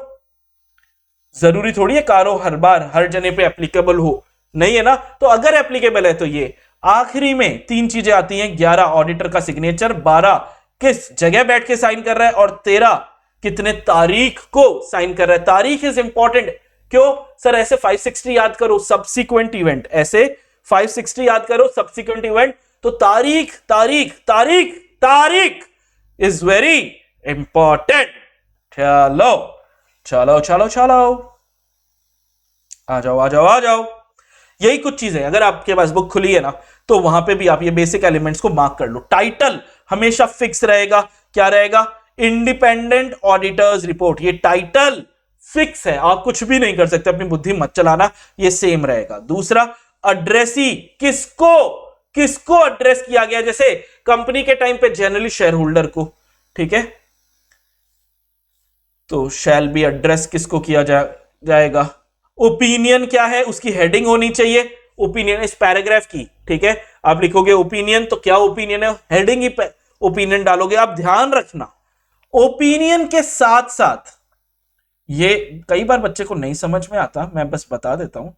[SPEAKER 1] जरूरी थोड़ी है कारो हर बार हर जने पे एप्लीकेबल हो, नहीं है ना। तो अगर एप्लीकेबल है तो ये आखिरी में 3 चीजें आती हैं, 11 ऑडिटर का सिग्नेचर, 12 किस जगह बैठ के साइन कर रहा है, और 13 कितने तारीख को साइन कर रहा है। तारीख इज इंपॉर्टेंट। क्यों सर? ऐसे 560 याद करो सब्सिक्वेंट इवेंट, ऐसे 560 याद करो सब्सिक्वेंट इवेंट, तो तारीख तारीख तारीख तारीख इज वेरी इंपॉर्टेंट। चलो चलो चलो चलो, आ जाओ आ जाओ आ जाओ। यही कुछ चीजें, अगर आपके पास बुक खुली है ना तो वहां पे भी आप ये बेसिक एलिमेंट्स को मार्क कर लो। टाइटल हमेशा फिक्स रहेगा। क्या रहेगा? Independent auditors report. ये टाइटल फिक्स है, आप कुछ भी नहीं कर सकते, अपनी बुद्धि मत चलाना, ये सेम रहेगा। दूसरा, एड्रेसी, किसको किसको एड्रेस किया गया, जैसे कंपनी के टाइम पे जनरली शेयर होल्डर को, ठीक है, तो शैल बी एड्रेस किसको किया जाएगा। ओपिनियन क्या है, उसकी हेडिंग होनी चाहिए ओपिनियन इस पैराग्राफ की, ठीक है। आप लिखोगे ओपिनियन, तो क्या ओपिनियन है, हेडिंग ही ओपिनियन डालोगे। आप ध्यान रखना ओपिनियन के साथ साथ, ये कई बार बच्चे को नहीं समझ में आता, मैं बस बता देता हूं।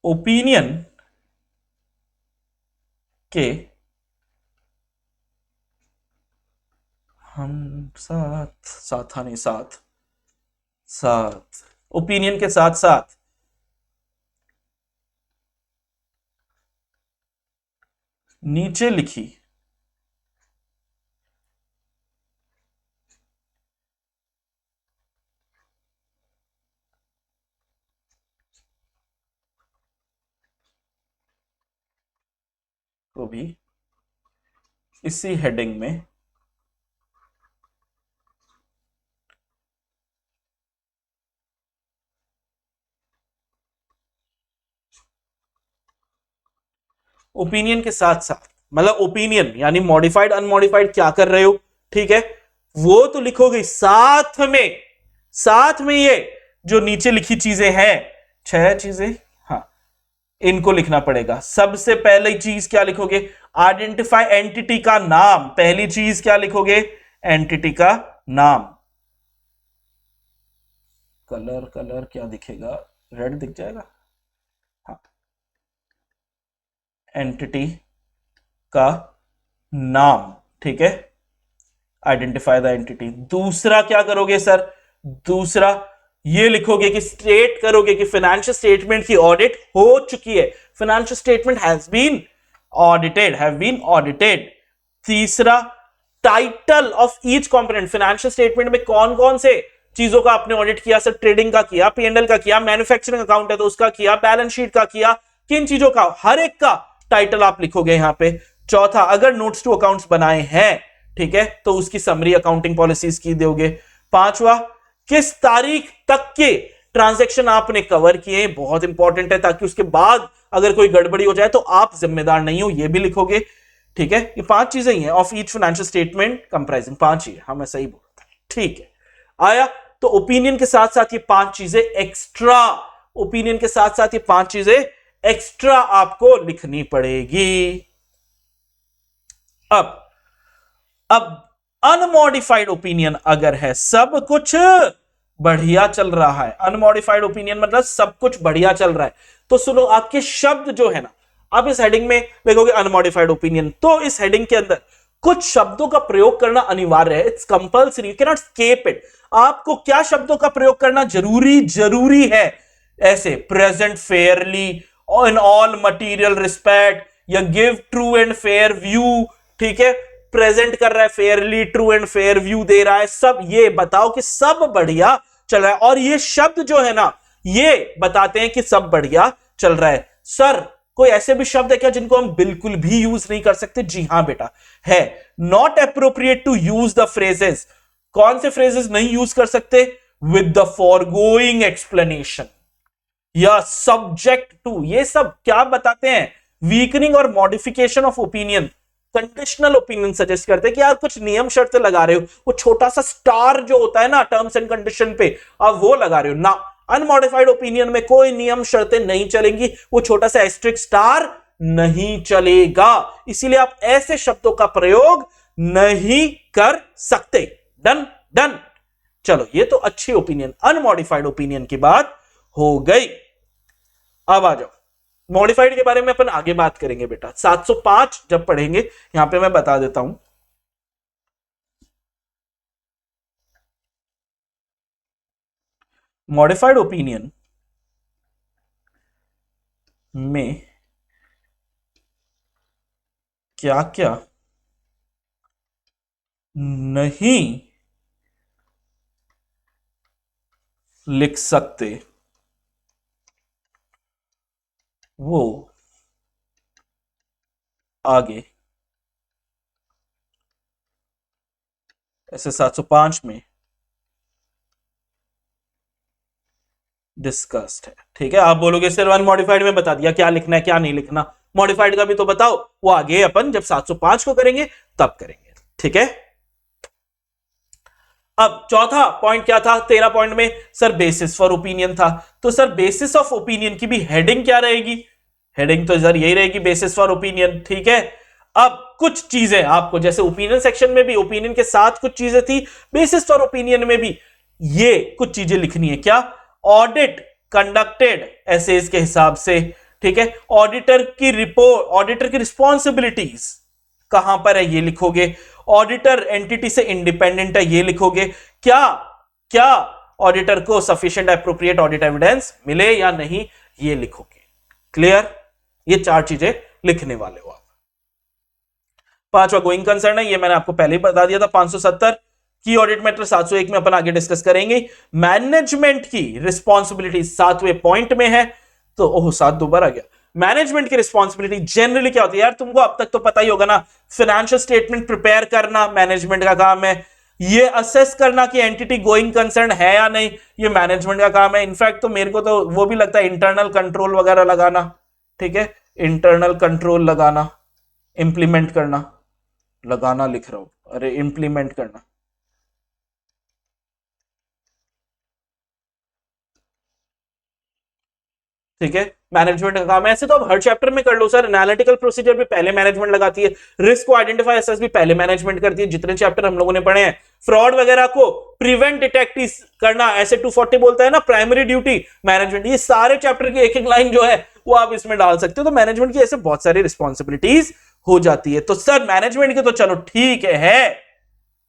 [SPEAKER 1] ओपिनियन के हम साथ नहीं साथ साथ ओपिनियन के साथ साथ नीचे लिखी को भी इसी हेडिंग में ओपिनियन के साथ साथ, मतलब ओपिनियन यानी मॉडिफाइड अनमॉडिफाइड क्या कर रहे हो, ठीक है, वो तो लिखोगे। साथ में ये जो नीचे लिखी चीजें हैं, 6 चीजें, हाँ, इनको लिखना पड़ेगा। सबसे पहली चीज क्या लिखोगे? आइडेंटिफाई एंटिटी का नाम। पहली चीज क्या लिखोगे? एंटिटी का नाम। कलर क्या दिखेगा? रेड दिख जाएगा। हाँ, एंटिटी का नाम, ठीक है, आइडेंटिफाई द एंटिटी। दूसरा क्या करोगे सर? दूसरा ये लिखोगे कि स्टेट करोगे कि फाइनेंशियल स्टेटमेंट की ऑडिट हो चुकी है, financial statement has been audited. तीसरा, title of each component. Financial statement में कौन कौन से चीजों का आपने ऑडिट किया सर? ट्रेडिंग का किया, पीएनएल का किया, मैन्युफैक्चरिंग अकाउंट है तो उसका किया, बैलेंस शीट का किया, किन चीजों का, हर एक का टाइटल आप लिखोगे यहां पे। चौथा, अगर नोट्स टू अकाउंट्स बनाए हैं, ठीक है, तो उसकी समरी अकाउंटिंग पॉलिसीज की दोगे। पांचवा, किस तारीख तक के ट्रांजैक्शन आपने कवर किए, बहुत इंपॉर्टेंट है, ताकि उसके बाद अगर कोई गड़बड़ी हो जाए तो आप जिम्मेदार नहीं हो, ये भी लिखोगे, ठीक है। ये 5 चीजें ही हैं of each financial statement comprising, 5 ही है, हाँ मैं सही बोल रहा था, ठीक है। आया तो ओपिनियन के साथ साथ ये 5 चीजें एक्स्ट्रा, ओपिनियन के साथ साथ ये 5 चीजें एक्स्ट्रा आपको लिखनी पड़ेगी। अब अनमॉडिफाइड ओपिनियन अगर है, सब कुछ बढ़िया चल रहा है, अनमॉडिफाइड ओपिनियन मतलब सब कुछ बढ़िया चल रहा है, तो सुनो, आपके शब्द जो है ना, आप इस हेडिंग में देखोगे अनमॉडिफाइड ओपिनियन, तो इस हेडिंग के अंदर कुछ शब्दों का प्रयोग करना अनिवार्य है, it's compulsory, you can not escape it. आपको क्या शब्दों का प्रयोग करना जरूरी है? ऐसे present fairly, in all material respect, या give true and fair view, ठीक है, प्रेजेंट कर रहा है fairly, true and fair view दे रहा है, सब ये बताओ कि सब बढ़िया चल रहा है। और ये शब्द जो है ना, ये बताते हैं कि सब बढ़िया चल रहा है। सर कोई ऐसे भी शब्द है क्या जिनको हम बिल्कुल भी यूज नहीं कर सकते? जी हां बेटा है। Not appropriate to use the phrases. कौन से फ्रेजेस नहीं यूज कर सकते? विद द फॉरगोइंग एक्सप्लेनेशन या सब्जेक्ट टू। ये सब क्या बताते हैं? वीकनिंग और modification of opinion. Conditional opinion suggest करते हैं कि यार कुछ नियम शर्तें लगा रहे हो, वो छोटा सा स्टार जो होता है ना टर्म्स एंड कंडीशन पे, आप वो लगा रहे हो ना। अनमॉडिफाइड ओपिनियन में कोई नियम शर्तें नहीं चलेंगी, वो छोटा सा एस्ट्रिक स्टार नहीं चलेगा। इसीलिए आप ऐसे शब्दों का प्रयोग नहीं कर सकते। Done done. चलो, ये तो अच्छी ओपिनियन, अनमॉडिफाइड ओपिनियन की बात हो गई। अब आ जाओ, मॉडिफाइड के बारे में अपन आगे बात करेंगे बेटा, 705 जब पढ़ेंगे। यहां पे मैं बता देता हूं, मॉडिफाइड ओपिनियन में क्या क्या नहीं लिख सकते, वो आगे ऐसे 705 में डिस्कस्ड है। ठीक है, आप बोलोगे सर अनमॉडिफाइड में बता दिया क्या लिखना है क्या नहीं लिखना, मॉडिफाइड का भी तो बताओ। वो आगे अपन जब 705 को करेंगे तब करेंगे। ठीक है, अब चौथा पॉइंट क्या था 13 पॉइंट में? सर बेसिस फॉर ओपिनियन था। तो सर बेसिस ऑफ ओपिनियन की भी हेडिंग क्या रहेगी? हेडिंग तो सर यही रहेगी, बेसिस फॉर ओपिनियन। ठीक है, अब कुछ चीजें आपको, जैसे ओपिनियन सेक्शन में भी ओपिनियन के साथ कुछ चीजें थी, बेसिस फॉर ओपिनियन में भी ये कुछ चीजें लिखनी है। क्या? ऑडिट कंडक्टेड एसेज के हिसाब से। ठीक है, ऑडिटर की रिपोर्ट, ऑडिटर की रिस्पॉन्सिबिलिटीज कहां पर है ये लिखोगे। ऑडिटर एंटिटी से इंडिपेंडेंट है ये लिखोगे। क्या क्या ऑडिटर को सफिशिएंट एप्रोप्रिएट ऑडिट एविडेंस मिले या नहीं ये लिखोगे। क्लियर? ये चार चीजें लिखने वाले हो आप। पांचवा गोइंग कंसर्न है, ये मैंने आपको पहले ही बता दिया था, 570 की ऑडिट मैटर 701 में अपन आगे डिस्कस करेंगे। मैनेजमेंट की रिस्पॉन्सिबिलिटी 7वें पॉइंट में है। तो ओह 7 दोबारा आ गया। मैनेजमेंट की रिस्पॉन्सिबिलिटी जनरली क्या होती है यार, तुमको अब तक तो पता ही होगा ना, फाइनेंशियल स्टेटमेंट प्रिपेयर करना मैनेजमेंट का काम है। ये असेस करना कि एंटिटी गोइंग कंसर्न है या नहीं, ये मैनेजमेंट का काम है। इनफैक्ट तो मेरे को तो वो भी लगता है इंटरनल कंट्रोल वगैरह लगाना। ठीक है, इंटरनल कंट्रोल लगाना, इंप्लीमेंट करना, लगाना लिख रहा हूं, अरे इंप्लीमेंट करना। ठीक है, मैनेजमेंट का काम है। ऐसे तो आप हर चैप्टर में कर लो सर, एनालिटिकल प्रोसीजर भी पहले मैनेजमेंट लगाती है, रिस्क को आइडेंटिफाई असेस भी पहले मैनेजमेंट करती है, जितने चैप्टर हम लोगों ने पढ़े हैं। फ्रॉड वगैरह को प्रिवेंट डिटेक्ट करना, ऐसे 240 बोलता है ना, प्राइमरी ड्यूटी मैनेजमेंट। ये सारे चैप्टर की एक एक लाइन जो है वो आप इसमें डाल सकते हो। तो मैनेजमेंट की ऐसे बहुत सारी रिस्पॉन्सिबिलिटीज हो जाती है। तो सर मैनेजमेंट के तो चलो ठीक है,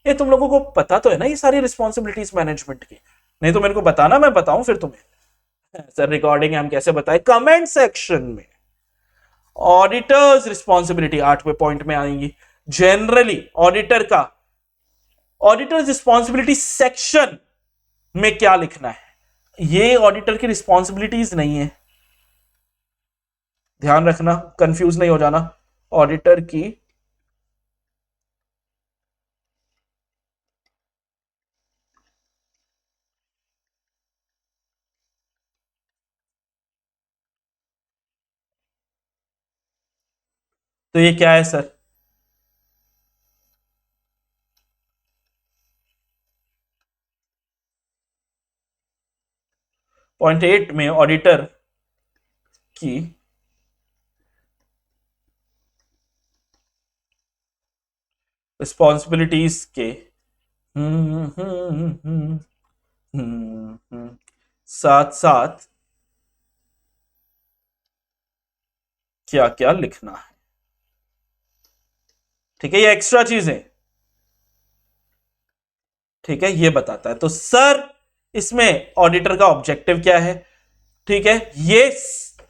[SPEAKER 1] ये तुम लोगों को पता तो है ना ये सारी रिस्पॉन्सिबिलिटीज मैनेजमेंट की, नहीं तो मेरे को बताना, मैं बताऊं फिर तुम्हें। सर रिकॉर्डिंग हम कैसे बताएं? कमेंट सेक्शन में। ऑडिटर्स रिस्पॉन्सिबिलिटी 8वें पॉइंट में आएंगी। जनरली ऑडिटर का, ऑडिटर्स रिस्पॉन्सिबिलिटी सेक्शन में क्या लिखना है, ये ऑडिटर की रिस्पॉन्सिबिलिटीज नहीं है, ध्यान रखना, कंफ्यूज नहीं हो जाना। ऑडिटर की तो ये क्या है सर? पॉइंट 8 में ऑडिटर की रिस्पॉन्सिबिलिटीज के साथ साथ क्या क्या लिखना है। ठीक है, ये एक्स्ट्रा चीजें, ठीक है, ये बताता है। तो सर इसमें ऑडिटर का ऑब्जेक्टिव क्या है? ठीक है, ये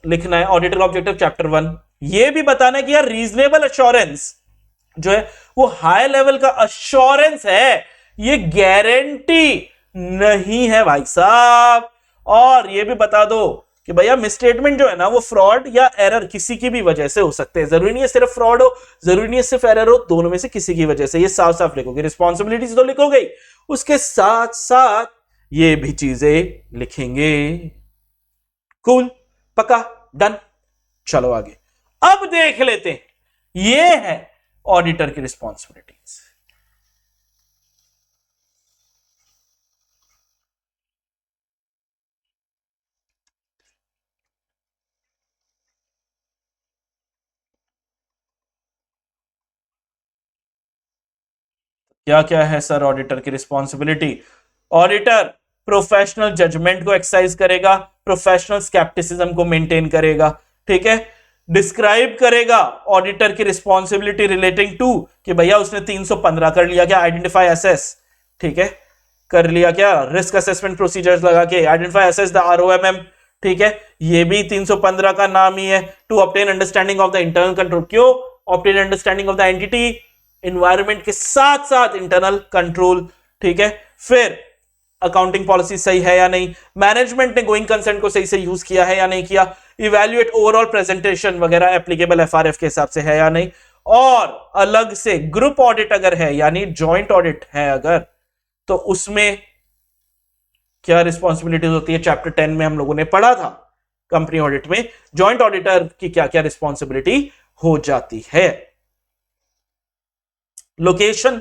[SPEAKER 1] लिखना है ऑडिटर का ऑब्जेक्टिव चैप्टर 1। ये भी बताना है कि यार रीजनेबल अश्योरेंस जो है वो हाई लेवल का अश्योरेंस है, ये गारंटी नहीं है भाई साहब। और ये भी बता दो कि भैया मिसस्टेटमेंट जो है ना वो फ्रॉड या एरर किसी की भी वजह से हो सकते हैं, जरूरी नहीं है सिर्फ फ्रॉड हो, जरूरी नहीं है सिर्फ एरर हो, दोनों में से किसी की वजह से। ये साफ साफ लिखोगे, रिस्पॉन्सिबिलिटीज तो लिखोगे, उसके साथ साथ ये भी चीजें लिखेंगे। कूल, पक्का, डन। चलो आगे, अब देख लेते हैं, ये है ऑडिटर की रिस्पॉन्सिबिलिटीज। क्या क्या है सर ऑडिटर की रिस्पॉन्सिबिलिटी? ऑडिटर प्रोफेशनल जजमेंट को एक्सरसाइज करेगा, प्रोफेशनल स्केप्टिसिज्म को मेंटेन करेगा, ठीक है। डिस्क्राइब करेगा ऑडिटर की रिस्पॉन्सिबिलिटी रिलेटिंग टू कि भैया उसने 315 कर लिया क्या, आइडेंटिफाई एसेस, ठीक है, कर लिया क्या, रिस्क असेसमेंट प्रोसीजर्स लगा के आइडेंटिफाई एसेस द आरओएमएम, ठीक है, ये भी 315 का नाम ही है। To obtain understanding of the internal control, क्यों obtain understanding of the entity, environment के साथ साथ इंटरनल कंट्रोल, ठीक है। फिर अकाउंटिंग पॉलिसी सही है या नहीं, मैनेजमेंट ने गोइंग कंसेंट को सही से यूज किया है या नहीं किया, इवैल्यूएट ओवरऑल प्रेजेंटेशन वगैरह एप्लीकेबल एफआरएफ के हिसाब से है या नहीं, और अलग से ग्रुप ऑडिट अगर है यानी जॉइंट ऑडिट है अगर, तो उसमें क्या रिस्पॉन्सिबिलिटीज होती है, चैप्टर 10 में हम लोगों ने पढ़ा था, कंपनी ऑडिट में जॉइंट ऑडिटर की क्या क्या रिस्पॉन्सिबिलिटी हो जाती है। लोकेशन,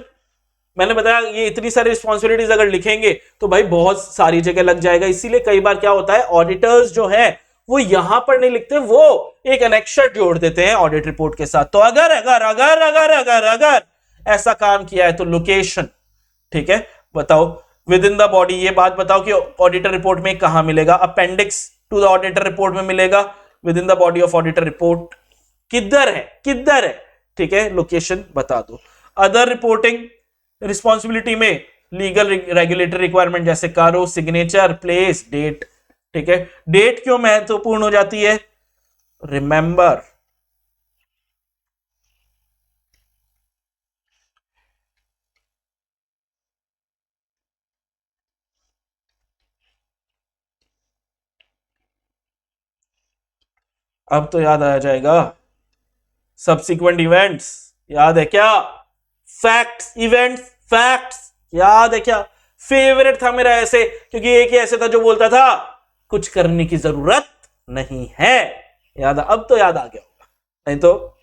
[SPEAKER 1] मैंने बताया ये इतनी सारी रिस्पॉन्सिबिलिटीज अगर लिखेंगे तो भाई बहुत सारी जगह लग जाएगा, इसीलिए कई बार क्या होता है ऑडिटर्स जो है वो यहां पर नहीं लिखते, वो एक एनेक्सर जोड़ देते हैं ऑडिट रिपोर्ट के साथ। तो अगर अगर अगर अगर अगर अगर ऐसा काम किया है तो लोकेशन, ठीक है, बताओ विद इन द बॉडी, ये बात बताओ कि ऑडिटर रिपोर्ट में कहां मिलेगा, appendix two the auditor report में मिलेगा, with in the body of auditor report किधर है, किधर है, ठीक है, लोकेशन बता दो। अदर रिपोर्टिंग रिस्पॉन्सिबिलिटी में लीगल रेगुलेटरी रिक्वायरमेंट जैसे कारो, सिग्नेचर, प्लेस, डेट, ठीक है। डेट क्यों महत्वपूर्ण हो जाती है, रिमेंबर अब तो याद आ जाएगा, सब्सिक्वेंट इवेंट्स याद है क्या, फैक्ट्स इवेंट्स फैक्ट्स याद है क्या, फेवरेट था मेरा ऐसे, क्योंकि एक ही ऐसे था जो बोलता था कुछ करने की जरूरत नहीं है, याद अब तो याद आ गया होगा, नहीं तो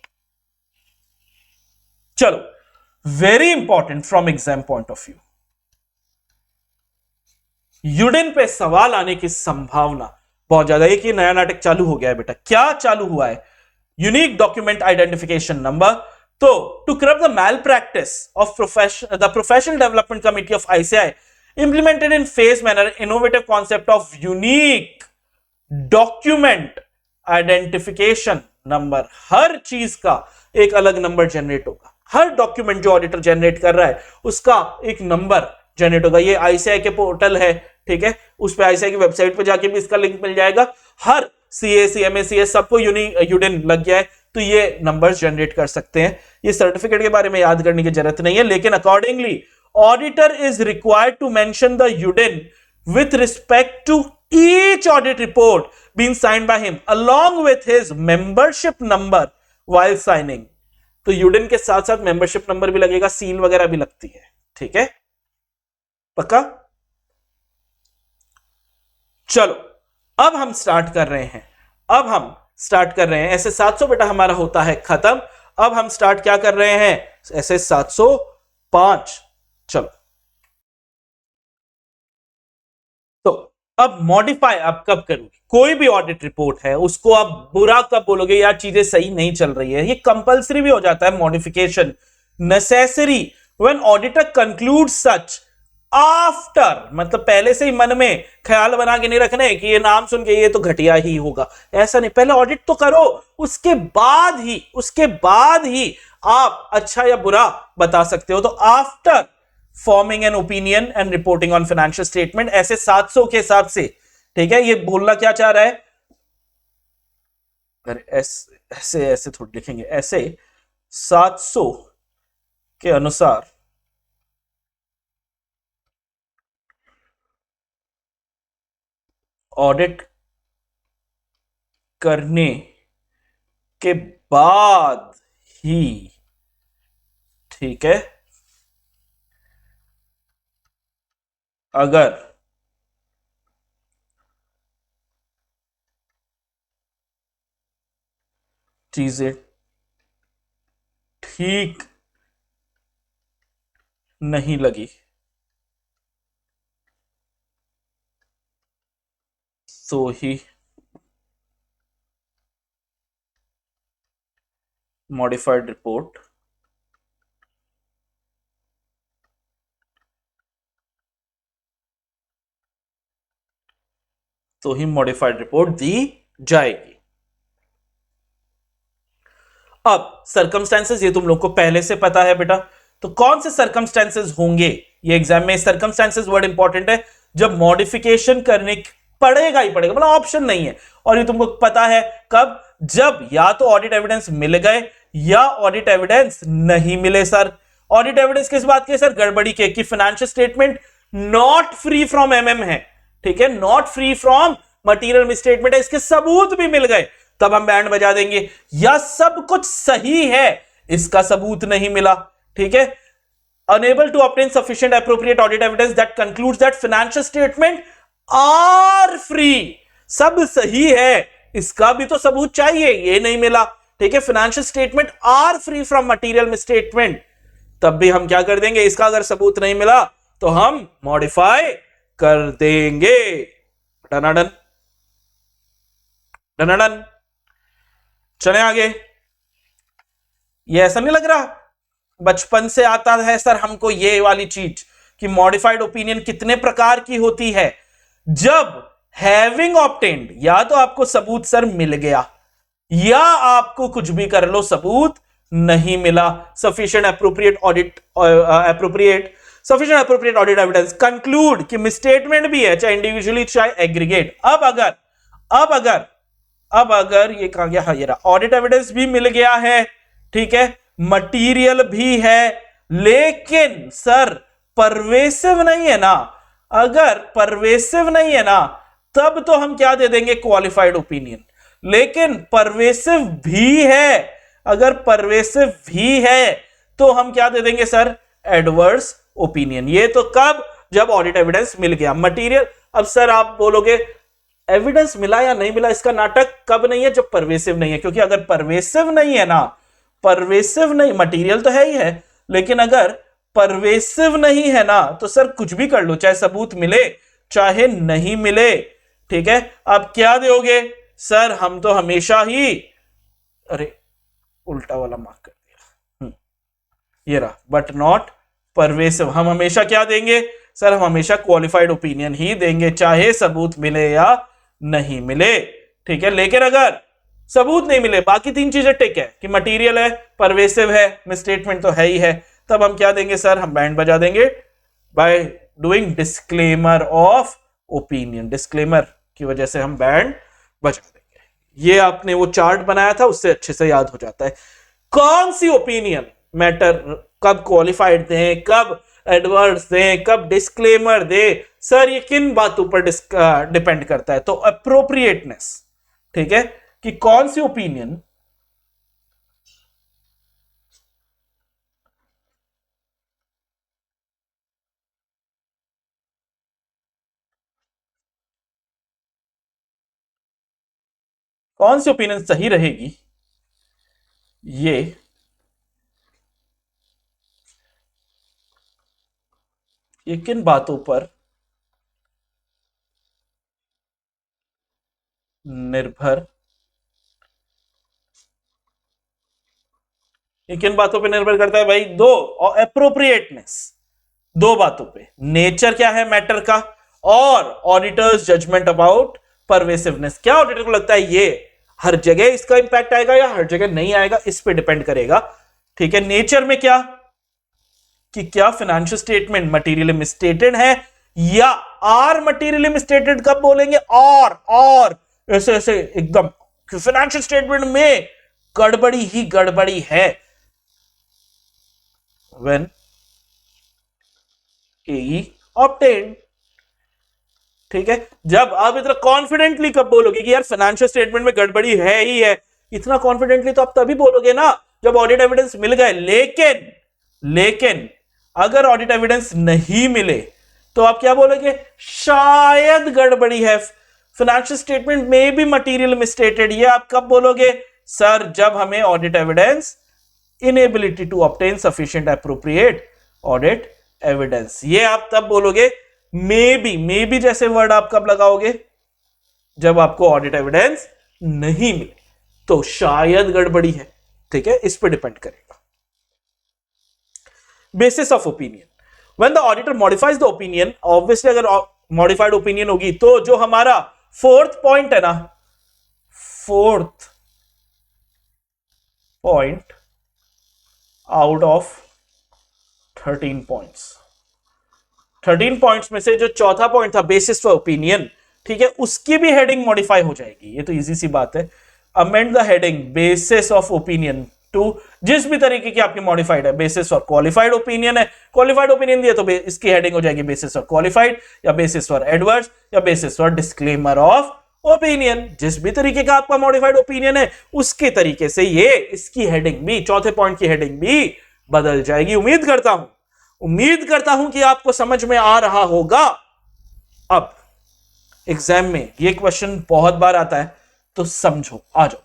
[SPEAKER 1] चलो, very important from exam point of view, UDIN पे सवाल आने की संभावना बहुत ज्यादा है। कि नया नाटक चालू हो गया है बेटा, क्या चालू हुआ है, यूनिक डॉक्यूमेंट आइडेंटिफिकेशन नंबर। तो to curb the malpractice of the professional development committee of ICAI implemented in phased manner innovative concept of unique document identification number, हर चीज का एक अलग नंबर जनरेट होगा, हर डॉक्यूमेंट जो ऑडिटर जनरेट कर रहा है उसका एक नंबर जनरेट होगा। ये आईसीआई के पोर्टल है, ठीक है, उस पर आईसीआई की वेबसाइट पर जाके भी इसका लिंक मिल जाएगा, हर सीए सीएमए सीएस सबको यूडिन लग गया है, तो ये नंबर्स जनरेट कर सकते हैं। ये सर्टिफिकेट के बारे में याद करने की जरूरत नहीं है, लेकिन accordingly auditor is required to mention the UDIN with respect to each audit report being signed by him along with his membership number while signing। तो यूडिन के साथ साथ मेंबरशिप नंबर भी लगेगा, सील वगैरह भी लगती है, ठीक है, पक्का। चलो अब हम स्टार्ट कर रहे हैं, अब हम स्टार्ट कर रहे हैं ऐसे 700 बेटा हमारा होता है खत्म। अब हम स्टार्ट क्या कर रहे हैं, ऐसे 705। चलो तो अब मॉडिफाई आप कब करोगे, कोई भी ऑडिट रिपोर्ट है उसको आप बुरा कब बोलोगे, यार चीजें सही नहीं चल रही है, ये कंपलसरी भी हो जाता है modification, necessary when auditor conclude such after, मतलब पहले से ही मन में ख्याल बना के नहीं रखने कि ये नाम सुन के ये तो घटिया ही होगा, ऐसा नहीं, पहले ऑडिट तो करो, उसके बाद ही आप अच्छा या बुरा बता सकते हो। तो after forming an opinion and reporting on financial statement, ऐसे 700 के हिसाब से, ठीक है, ये बोलना क्या चाह रहा है, अरे ऐसे ऐसे थोड़ी लिखेंगे, ऐसे 700 के अनुसार ऑडिट करने के बाद ही, ठीक है, अगर चीजें ठीक नहीं लगी तो ही मॉडिफाइड रिपोर्ट तो ही मॉडिफाइड रिपोर्ट दी जाएगी। अब सर्कमस्टेंसेस, ये तुम लोग को पहले से पता है बेटा, तो कौन से सर्कमस्टेंसेस होंगे ये एग्जाम में? सर्कमस्टेंसेस वर्ड इंपॉर्टेंट है, जब मॉडिफिकेशन करने पड़ेगा ही पड़ेगा, मतलब ऑप्शन नहीं है। और ये तुमको पता है कब? जब या तो ऑडिट एविडेंस मिल गए या ऑडिट एविडेंस नहीं मिले। सर ऑडिट एविडेंस किस बात के? सर गड़बड़ी के, कि financial statement not free from MM है, ठीक है, not free from material misstatement है, इसके सबूत भी मिल गए, तब हम बैंड बजा देंगे। या सब कुछ सही है, इसका सबूत नहीं मिला, ठीक है, unable to obtain sufficient appropriate audit evidence that concludes that financial statement are free, सब सही है, इसका भी तो सबूत चाहिए, ये नहीं मिला, ठीक है, financial statement are free from material misstatement, तब भी हम क्या कर देंगे? इसका अगर सबूत नहीं मिला तो हम मॉडिफाई कर देंगे। डनाडन डनाडन। चले आगे। ये ऐसा नहीं लग रहा बचपन से आता है सर हमको ये वाली चीज कि मॉडिफाइड ओपिनियन कितने प्रकार की होती है? जब हैविंग ऑब्टेन्ड, या तो आपको सबूत सर मिल गया या आपको कुछ भी कर लो सबूत नहीं मिला, sufficient appropriate audit evidence conclude कि मिसस्टेटमेंट भी है, चाहे इंडिविजुअली चाहे एग्रीगेट। अब अगर ये कहा गया, हाँ ये रहा, ऑडिट एविडेंस भी मिल गया है, ठीक है, मटीरियल भी है, लेकिन सर परवेसिव नहीं है ना। अगर परवेसिव नहीं है ना तब तो हम क्या दे देंगे? Qualified opinion. लेकिन परवेसिव भी है, अगर परवेसिव भी है तो हम क्या दे देंगे सर? Adverse opinion. ये तो कब? जब ऑडिट एविडेंस मिल गया। मटीरियल, अब सर आप बोलोगे एविडेंस मिला या नहीं मिला, इसका नाटक कब नहीं है? जब परवेसिव नहीं है, क्योंकि अगर परवेसिव नहीं है ना, परवेसिव नहीं, मटेरियल तो है ही है, लेकिन अगर परवेसिव नहीं है ना तो सर कुछ भी कर लो, चाहे सबूत मिले चाहे नहीं मिले, ठीक है। आप क्या दोगे? सर हम तो हमेशा ही, अरे उल्टा वाला मार्क कर दिया, ये रहा, बट नॉट परवेसिव। हम हमेशा क्या देंगे? सर हम हमेशा क्वालिफाइड ओपिनियन ही देंगे, चाहे सबूत मिले या नहीं मिले, ठीक है। लेकिन अगर सबूत नहीं मिले, बाकी तीन चीजें टिक है कि मटेरियल है, परवेसिव है, मिसस्टेटमेंट तो है ही है, तब हम क्या देंगे सर? हम बैंड बजा देंगे by doing disclaimer of opinion. Disclaimer की वजह से हम बैंड बजा देंगे। ये आपने वो चार्ट बनाया था उससे अच्छे से याद हो जाता है कौन सी ओपिनियन मैटर, कब क्वालिफाइड दें, कब एडवर्स दें, कब डिस्क्लेमर दे। सर ये किन बातों पर डिपेंड करता है? तो अप्रोप्रिएटनेस, ठीक है, कि कौन सी ओपिनियन सही रहेगी, ये किन बातों पर निर्भर, ये किन बातों पे निर्भर करता है भाई? दो, और एप्रोप्रिएटनेस, दो बातों पे। नेचर क्या है मैटर का, और ऑडिटर्स जजमेंट अबाउट परवेसिवनेस। क्या ऑडिटर को लगता है ये हर जगह इसका इंपैक्ट आएगा या हर जगह नहीं आएगा, इस पे डिपेंड करेगा, ठीक है। नेचर में क्या, कि क्या फाइनेंशियल स्टेटमेंट मटेरियली मिसस्टेटेड है या आर मटेरियली मिसस्टेटेड। कब बोलेंगे? और ऐसे ऐसे एकदम फाइनेंशियल स्टेटमेंट में गड़बड़ी ही गड़बड़ी है, when AE obtained, ठीक है। जब आप इतना कॉन्फिडेंटली कब बोलोगे कि यार फाइनेंशियल स्टेटमेंट में गड़बड़ी है ही है, इतना कॉन्फिडेंटली तो आप तभी बोलोगे ना जब ऑडिट एविडेंस मिल गए। लेकिन अगर ऑडिट एविडेंस नहीं मिले तो आप क्या बोलोगे? शायद गड़बड़ी है, फाइनेंशियल स्टेटमेंट में भी मटेरियल मिसस्टेटेड। ये आप कब बोलोगे? सर जब हमें audit evidence, inability to obtain sufficient appropriate audit evidence, ये आप तब बोलोगे। मे बी जैसे वर्ड आप कब लगाओगे? जब आपको ऑडिट एविडेंस नहीं मिले, तो शायद गड़बड़ी है, ठीक है, इस पर डिपेंड करेगा। Basis of opinion, when the auditor modifies the opinion, obviously अगर मॉडिफाइड ओपिनियन होगी तो जो हमारा फोर्थ पॉइंट है ना, fourth point out of 13 points, 13 points में से जो चौथा पॉइंट था बेसिस फॉर ओपिनियन, ठीक है, उसकी भी हेडिंग मॉडिफाई हो जाएगी। ये तो इजी सी बात है। Amend the heading basis of opinion to, जिस भी तरीके की आपकी मॉडिफाइड है, बेसिस फॉर क्वालिफाइड ओपिनियन है, क्वालिफाइड ओपिनियन दिया तो इसकी हेडिंग हो जाएगी बेसिस फॉर क्वालिफाइड, या बेसिस फॉर एडवर्स, या basis for disclaimer of opinion. जिस भी तरीके का आपका मॉडिफाइड ओपिनियन है उसके तरीके से ये इसकी हेडिंग भी, चौथे पॉइंट की हेडिंग भी बदल जाएगी। उम्मीद करता हूं कि आपको समझ में आ रहा होगा। अब एग्जाम में ये क्वेश्चन बहुत बार आता है, तो समझो, आ जाओ।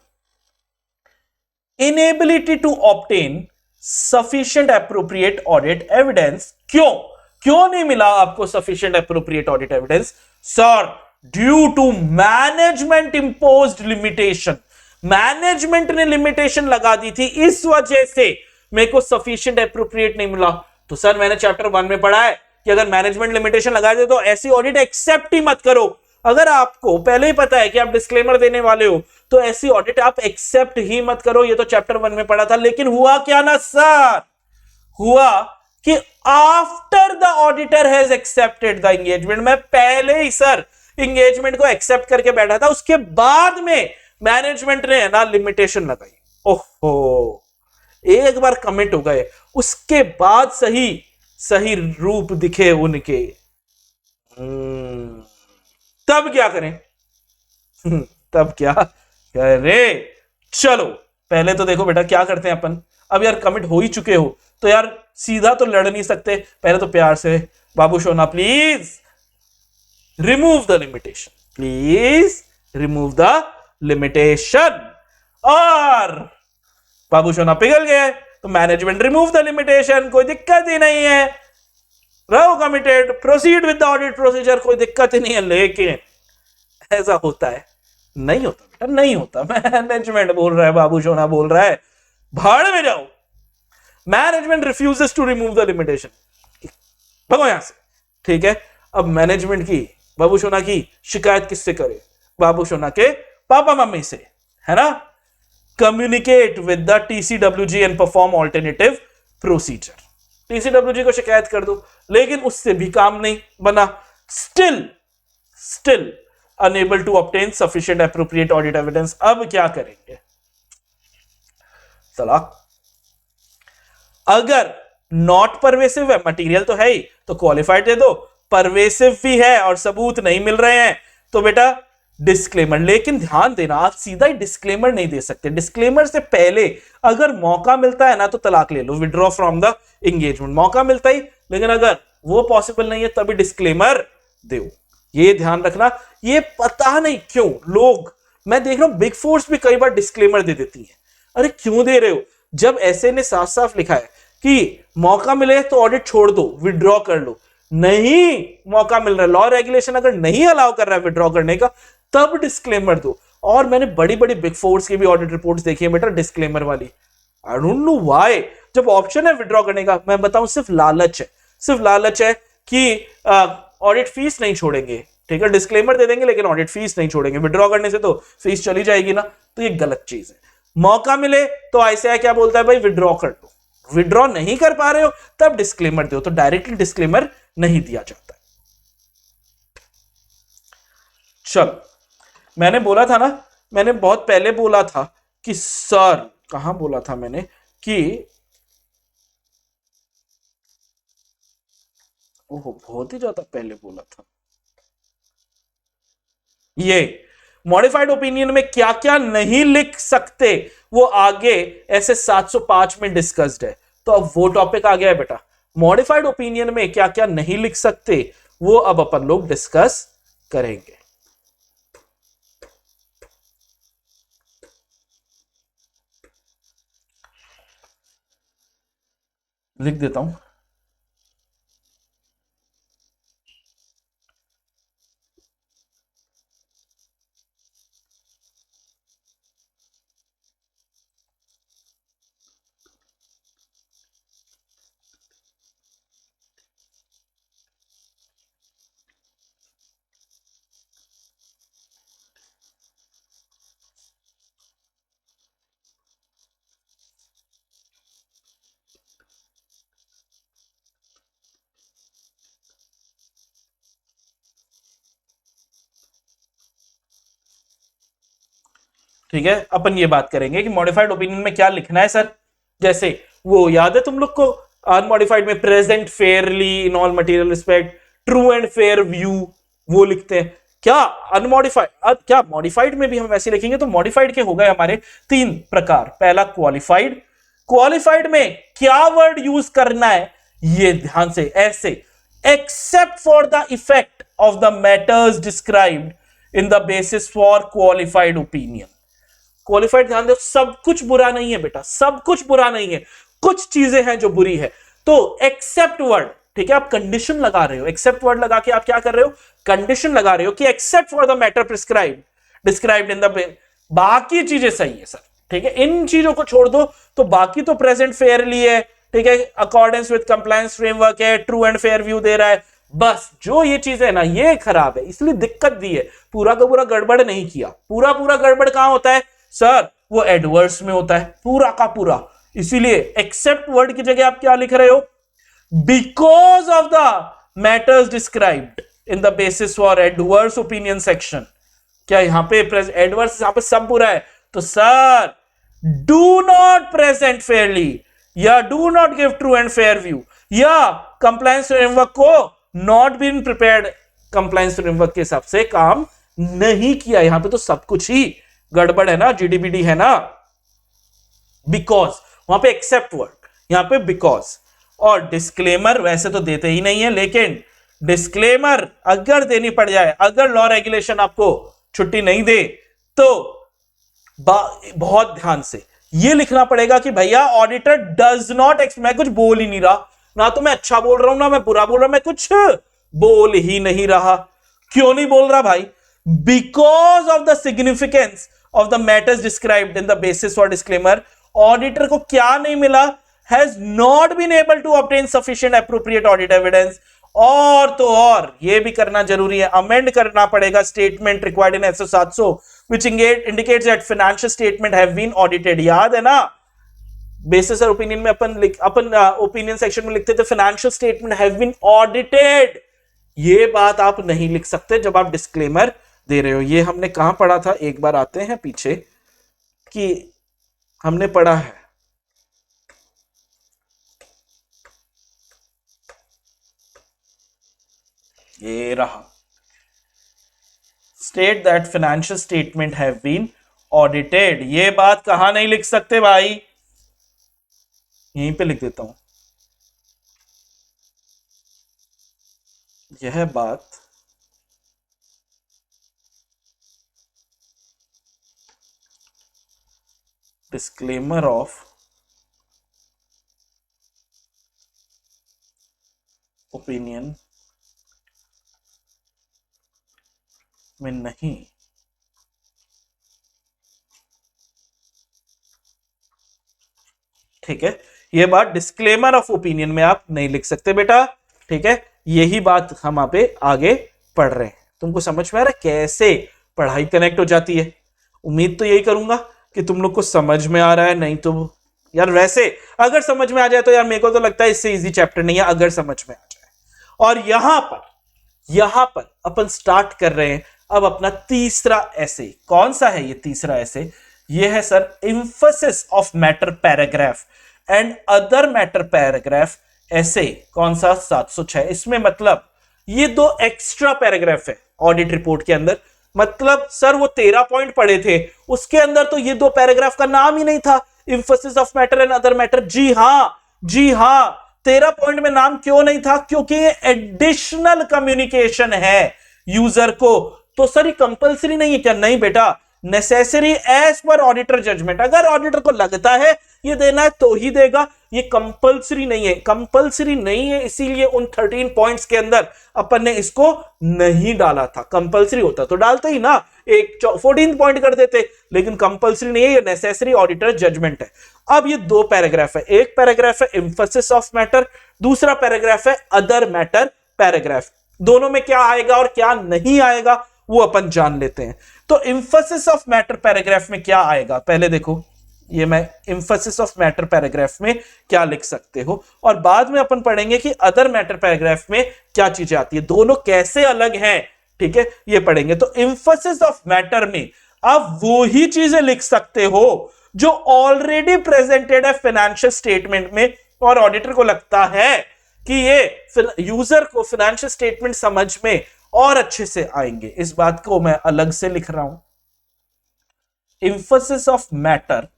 [SPEAKER 1] Inability to obtain sufficient appropriate audit evidence, क्यों नहीं मिला आपको sufficient appropriate audit evidence? Sir, due to management imposed limitation, management ने लिमिटेशन लगा दी थी, इस वजह से मेरे को सफिशिएंट एप्रोप्रिएट नहीं मिला। तो सर मैंने चैप्टर 1 में पढ़ा है कि अगर मैनेजमेंट लिमिटेशन लगा दे तो ऐसी ऑडिट एक्सेप्ट ही मत करो। अगर आपको पहले ही पता है कि आप डिस्क्लेमर देने वाले हो तो ऐसी ऑडिट आप एक्सेप्ट ही मत करो। ये तो चैप्टर 1 में पढ़ा था। लेकिन हुआ क्या ना सर, हुआ कि after the auditor has accepted the engagement, मैं पहले ही सर एंगेजमेंट को एक्सेप्ट करके बैठा था, उसके बाद में मैनेजमेंट ने ना लिमिटेशन लगाई। ओहो, एक बार कमिट हो गए, उसके बाद सही रूप दिखे उनके, तब क्या करें? तब क्या करें? चलो पहले तो देखो बेटा क्या करते हैं अपन। अब यार कमिट हो ही चुके हो तो यार सीधा तो लड़ नहीं सकते, पहले तो प्यार से, बाबू सोना please remove the limitation, please remove the limitation. और बाबू सोना पिघल गए तो मैनेजमेंट रिमूव द लिमिटेशन, कोई दिक्कत ही नहीं है, रहो committed, proceed with the audit procedure, कोई दिक्कत ही नहीं है। लेकिन ऐसा होता है? नहीं होता बेटा, नहीं होता। मैनेजमेंट बोल रहा है, बाबू सोना बोल रहा है, भाड़ में जाओ। Management refuses to remove the limitation, भगो यहां से, ठीक है। अब मैनेजमेंट की, बाबू सोना की शिकायत किससे करे? बाबू सोना के पापा मम्मी से, है ना। Communicate with the TCWG and perform alternative procedure, TCWG को शिकायत कर दो। लेकिन उससे भी काम नहीं बना, still unable to obtain sufficient appropriate audit evidence. अब क्या करेंगे? चला, अगर नॉट परवेसिव है, मटेरियल तो है ही, तो क्वालिफाइड दे दो। परवेसिव भी है और सबूत नहीं मिल रहे हैं तो बेटा डिस्क्लेमर। लेकिन ध्यान देना, आप सीधा ही डिस्क्लेमर नहीं दे सकते। डिस्क्लेमर से पहले अगर मौका मिलता है ना तो तलाक ले लो, विड्रॉ फ्रॉम द एंगेजमेंट, मौका मिलता ही। लेकिन अगर वो पॉसिबल नहीं है तभी डिस्क्लेमर दो, ये ध्यान रखना। ये पता नहीं क्यों लोग, मैं देख रहा हूं बिग फोर्स भी कई बार डिस्क्लेमर दे देती है। अरे क्यों दे रहे हो, जब ऐसे ने साफ साफ लिखा है कि मौका मिले तो ऑडिट छोड़ दो, विड्रॉ कर लो। नहीं मौका मिल रहा है, लॉ रेगुलेशन अगर नहीं अलाउ कर रहा है विड्रॉ करने का, तब डिस्क्लेमर दो। और मैंने बड़ी बड़ी बिग फोर्स की भी ऑडिट रिपोर्ट्स देखी है बेटा डिस्क्लेमर वाली। आई डोंट नो व्हाई, जब ऑप्शन है विड्रॉ करने का, मैं बताऊं सिर्फ लालच है, सिर्फ लालच है कि ऑडिट फीस नहीं छोड़ेंगे, ठीक है। डिस्क्लेमर दे देंगे लेकिन ऑडिट फीस नहीं छोड़ेंगे, विड्रॉ करने से तो फीस चली जाएगी ना, तो ये गलत चीज है। मौका मिले तो आईसीआई क्या बोलता है भाई, विड्रॉ कर लो। विड्रॉ नहीं कर पा रहे हो तब डिस्क्लेमर दो, तो डायरेक्टली डिस्क्लेमर नहीं दिया जाता। चलो, मैंने बोला था ना, मैंने बहुत पहले बोला था कि सर, कहां बोला था मैंने कि, ओहो बहुत ही ज्यादा पहले बोला था, ये मॉडिफाइड ओपिनियन में क्या क्या नहीं लिख सकते वो आगे ऐसे 705 में डिस्कस्ड है। तो अब वो टॉपिक आ गया है बेटा, मॉडिफाइड ओपिनियन में क्या क्या नहीं लिख सकते वो अब अपन लोग डिस्कस करेंगे। लिख देता हूं, ठीक है, अपन ये बात करेंगे कि मॉडिफाइड ओपिनियन में क्या लिखना है सर। जैसे वो याद है तुम लोग को, अनमॉडिफाइड में present fairly in all material respect, true and fair view, वो लिखते हैं। क्या अनमॉडिफाइड, क्या मॉडिफाइड में भी हम वैसे लिखेंगे? तो मॉडिफाइड के हो गए हमारे 3 प्रकार। पहला क्वालिफाइड, क्वालिफाइड में क्या वर्ड यूज करना है ये ध्यान से, ऐसे except for the effect of the matters described in the basis for qualified opinion. Qualified ध्यान दो, सब कुछ बुरा नहीं है बेटा, सब कुछ बुरा नहीं है, कुछ चीजें हैं जो बुरी है। तो एक्सेप्ट वर्ड, ठीक है, आप कंडीशन लगा रहे हो, एक्सेप्ट वर्ड लगा के आप क्या कर रहे हो, कंडीशन लगा रहे हो कि except for the matter described in the, बाकी चीजें सही है सर, ठीक है, इन चीजों को छोड़ दो तो बाकी तो प्रेजेंट फेयरली है, ठीक है, अकॉर्डेंस विद कंप्लायंस फ्रेमवर्क है, ट्रू एंड फेयर व्यू दे रहा है। बस जो ये चीज है ना, ये खराब है, इसलिए दिक्कत दी है। पूरा का पूरा गड़बड़ नहीं किया, पूरा पूरा गड़बड़ कहां होता है सर? वो एडवर्स में होता है पूरा का पूरा। इसीलिए एक्सेप्ट वर्ड की जगह आप क्या लिख रहे हो? Because of the matters described in the basis for adverse opinion section. क्या यहां पे एडवर्स, यहां पे सब बुरा है, तो sir do not present fairly या do not give true and fair view या कंप्लायंस फ्रेमवर्क को not been prepared, compliance framework के हिसाब से काम नहीं किया। यहां पे तो सब कुछ ही गड़बड़ है ना, जीडीबीडी है ना। बिकॉज, वहां पे एक्सेप्ट वर्ड, यहां पे बिकॉज। और डिस्क्लेमर वैसे तो देते ही नहीं है, लेकिन डिस्क्लेमर अगर देनी पड़ जाए, अगर लॉ रेगुलेशन आपको छुट्टी नहीं दे तो बहुत ध्यान से ये लिखना पड़ेगा कि भैया ऑडिटर डज नॉट, मैं कुछ बोल ही नहीं रहा ना, तो मैं अच्छा बोल रहा हूं ना मैं बुरा बोल रहा हूं, मैं कुछ बोल ही नहीं रहा। क्यों नहीं बोल रहा भाई? Because of the significance of the matters described in the basis for disclaimer, auditor को क्या नहीं मिला? Has not been able to obtain sufficient appropriate audit evidence. और तो और ये भी करना जरूरी है, अमेंड करना पड़ेगा statement required in SO 700 which indicates that financial statement have been audited। याद है ना, बेसिस और ओपिनियन में अपन ओपिनियन सेक्शन में लिखते थे financial statement have been audited. ये बात आप नहीं लिख सकते जब आप डिस्क्लेमर दे रहे हो। ये हमने कहां पढ़ा था, एक बार आते हैं पीछे कि हमने पढ़ा है, ये रहा, state that financial statement have been audited. ये बात कहां नहीं लिख सकते भाई, यहीं पे लिख देता हूं। यह बात डिस्क्लेमर ऑफ ओपिनियन में नहीं, ठीक है, ये बात डिस्क्लेमर ऑफ ओपिनियन में आप नहीं लिख सकते बेटा, ठीक है। यही बात हम यहाँ पे आगे पढ़ रहे हैं, तुमको समझ में आ रहा है कैसे पढ़ाई कनेक्ट हो जाती है? उम्मीद तो यही करूंगा कि तुम लोग को समझ में आ रहा है, नहीं तो यार वैसे अगर समझ में आ जाए तो यार मेरे को तो लगता है इससे इजी चैप्टर नहीं है, अगर समझ में आ जाए। और यहां पर अपन स्टार्ट कर रहे हैं अब अपना तीसरा ऐसे। कौन सा है ये तीसरा ऐसे? ये है sir emphasis of matter paragraph and other matter paragraph ऐसे। कौन सा? 706। इसमें मतलब ये 2 एक्स्ट्रा पैराग्राफ है ऑडिट रिपोर्ट के अंदर। मतलब सर वो 13 पॉइंट पढ़े थे, उसके अंदर तो ये 2 पैराग्राफ का नाम ही नहीं था, emphasis of matter and other matter. जी हां 13 पॉइंट में नाम क्यों नहीं था? क्योंकि ये एडिशनल कम्युनिकेशन है यूजर को। तो सर ये कंपलसरी नहीं है क्या? नहीं बेटा, necessary as per auditor judgement. अगर ऑडिटर को लगता है ये देना है तो ही देगा, ये कंपलसरी नहीं है। कंपलसरी नहीं है इसीलिए उन 13 पॉइंट्स के अंदर अपन ने इसको नहीं डाला था। कंपलसरी होता तो डालते ही ना, एक 14 पॉइंट कर देते, लेकिन कंपलसरी नहीं है, ये नेसेसरी ऑडिटर जजमेंट है। अब ये 2 पैराग्राफ है, एक पैराग्राफ है एम्फसिस ऑफ मैटर, दूसरा पैराग्राफ है अदर मैटर पैराग्राफ। दोनों में क्या आएगा और क्या नहीं आएगा वो अपन जान लेते हैं। तो एम्फसिस ऑफ मैटर पैराग्राफ में क्या आएगा पहले देखो, ये मैं एम्फसिस ऑफ मैटर पैराग्राफ में क्या लिख सकते हो, और बाद में अपन पढ़ेंगे कि अदर मैटर पैराग्राफ में क्या चीजें आती है, दोनों कैसे अलग हैं, ठीक है, ये पढ़ेंगे। तो एम्फसिस ऑफ मैटर में आप वो ही चीजें लिख सकते हो जो ऑलरेडी प्रेजेंटेड है फाइनेंशियल स्टेटमेंट में, और ऑडिटर को लगता है कि ये यूजर को फाइनेंशियल स्टेटमेंट समझ में और अच्छे से आएंगे। इस बात को मैं अलग से लिख रहा हूं। एम्फसिस ऑफ मैटर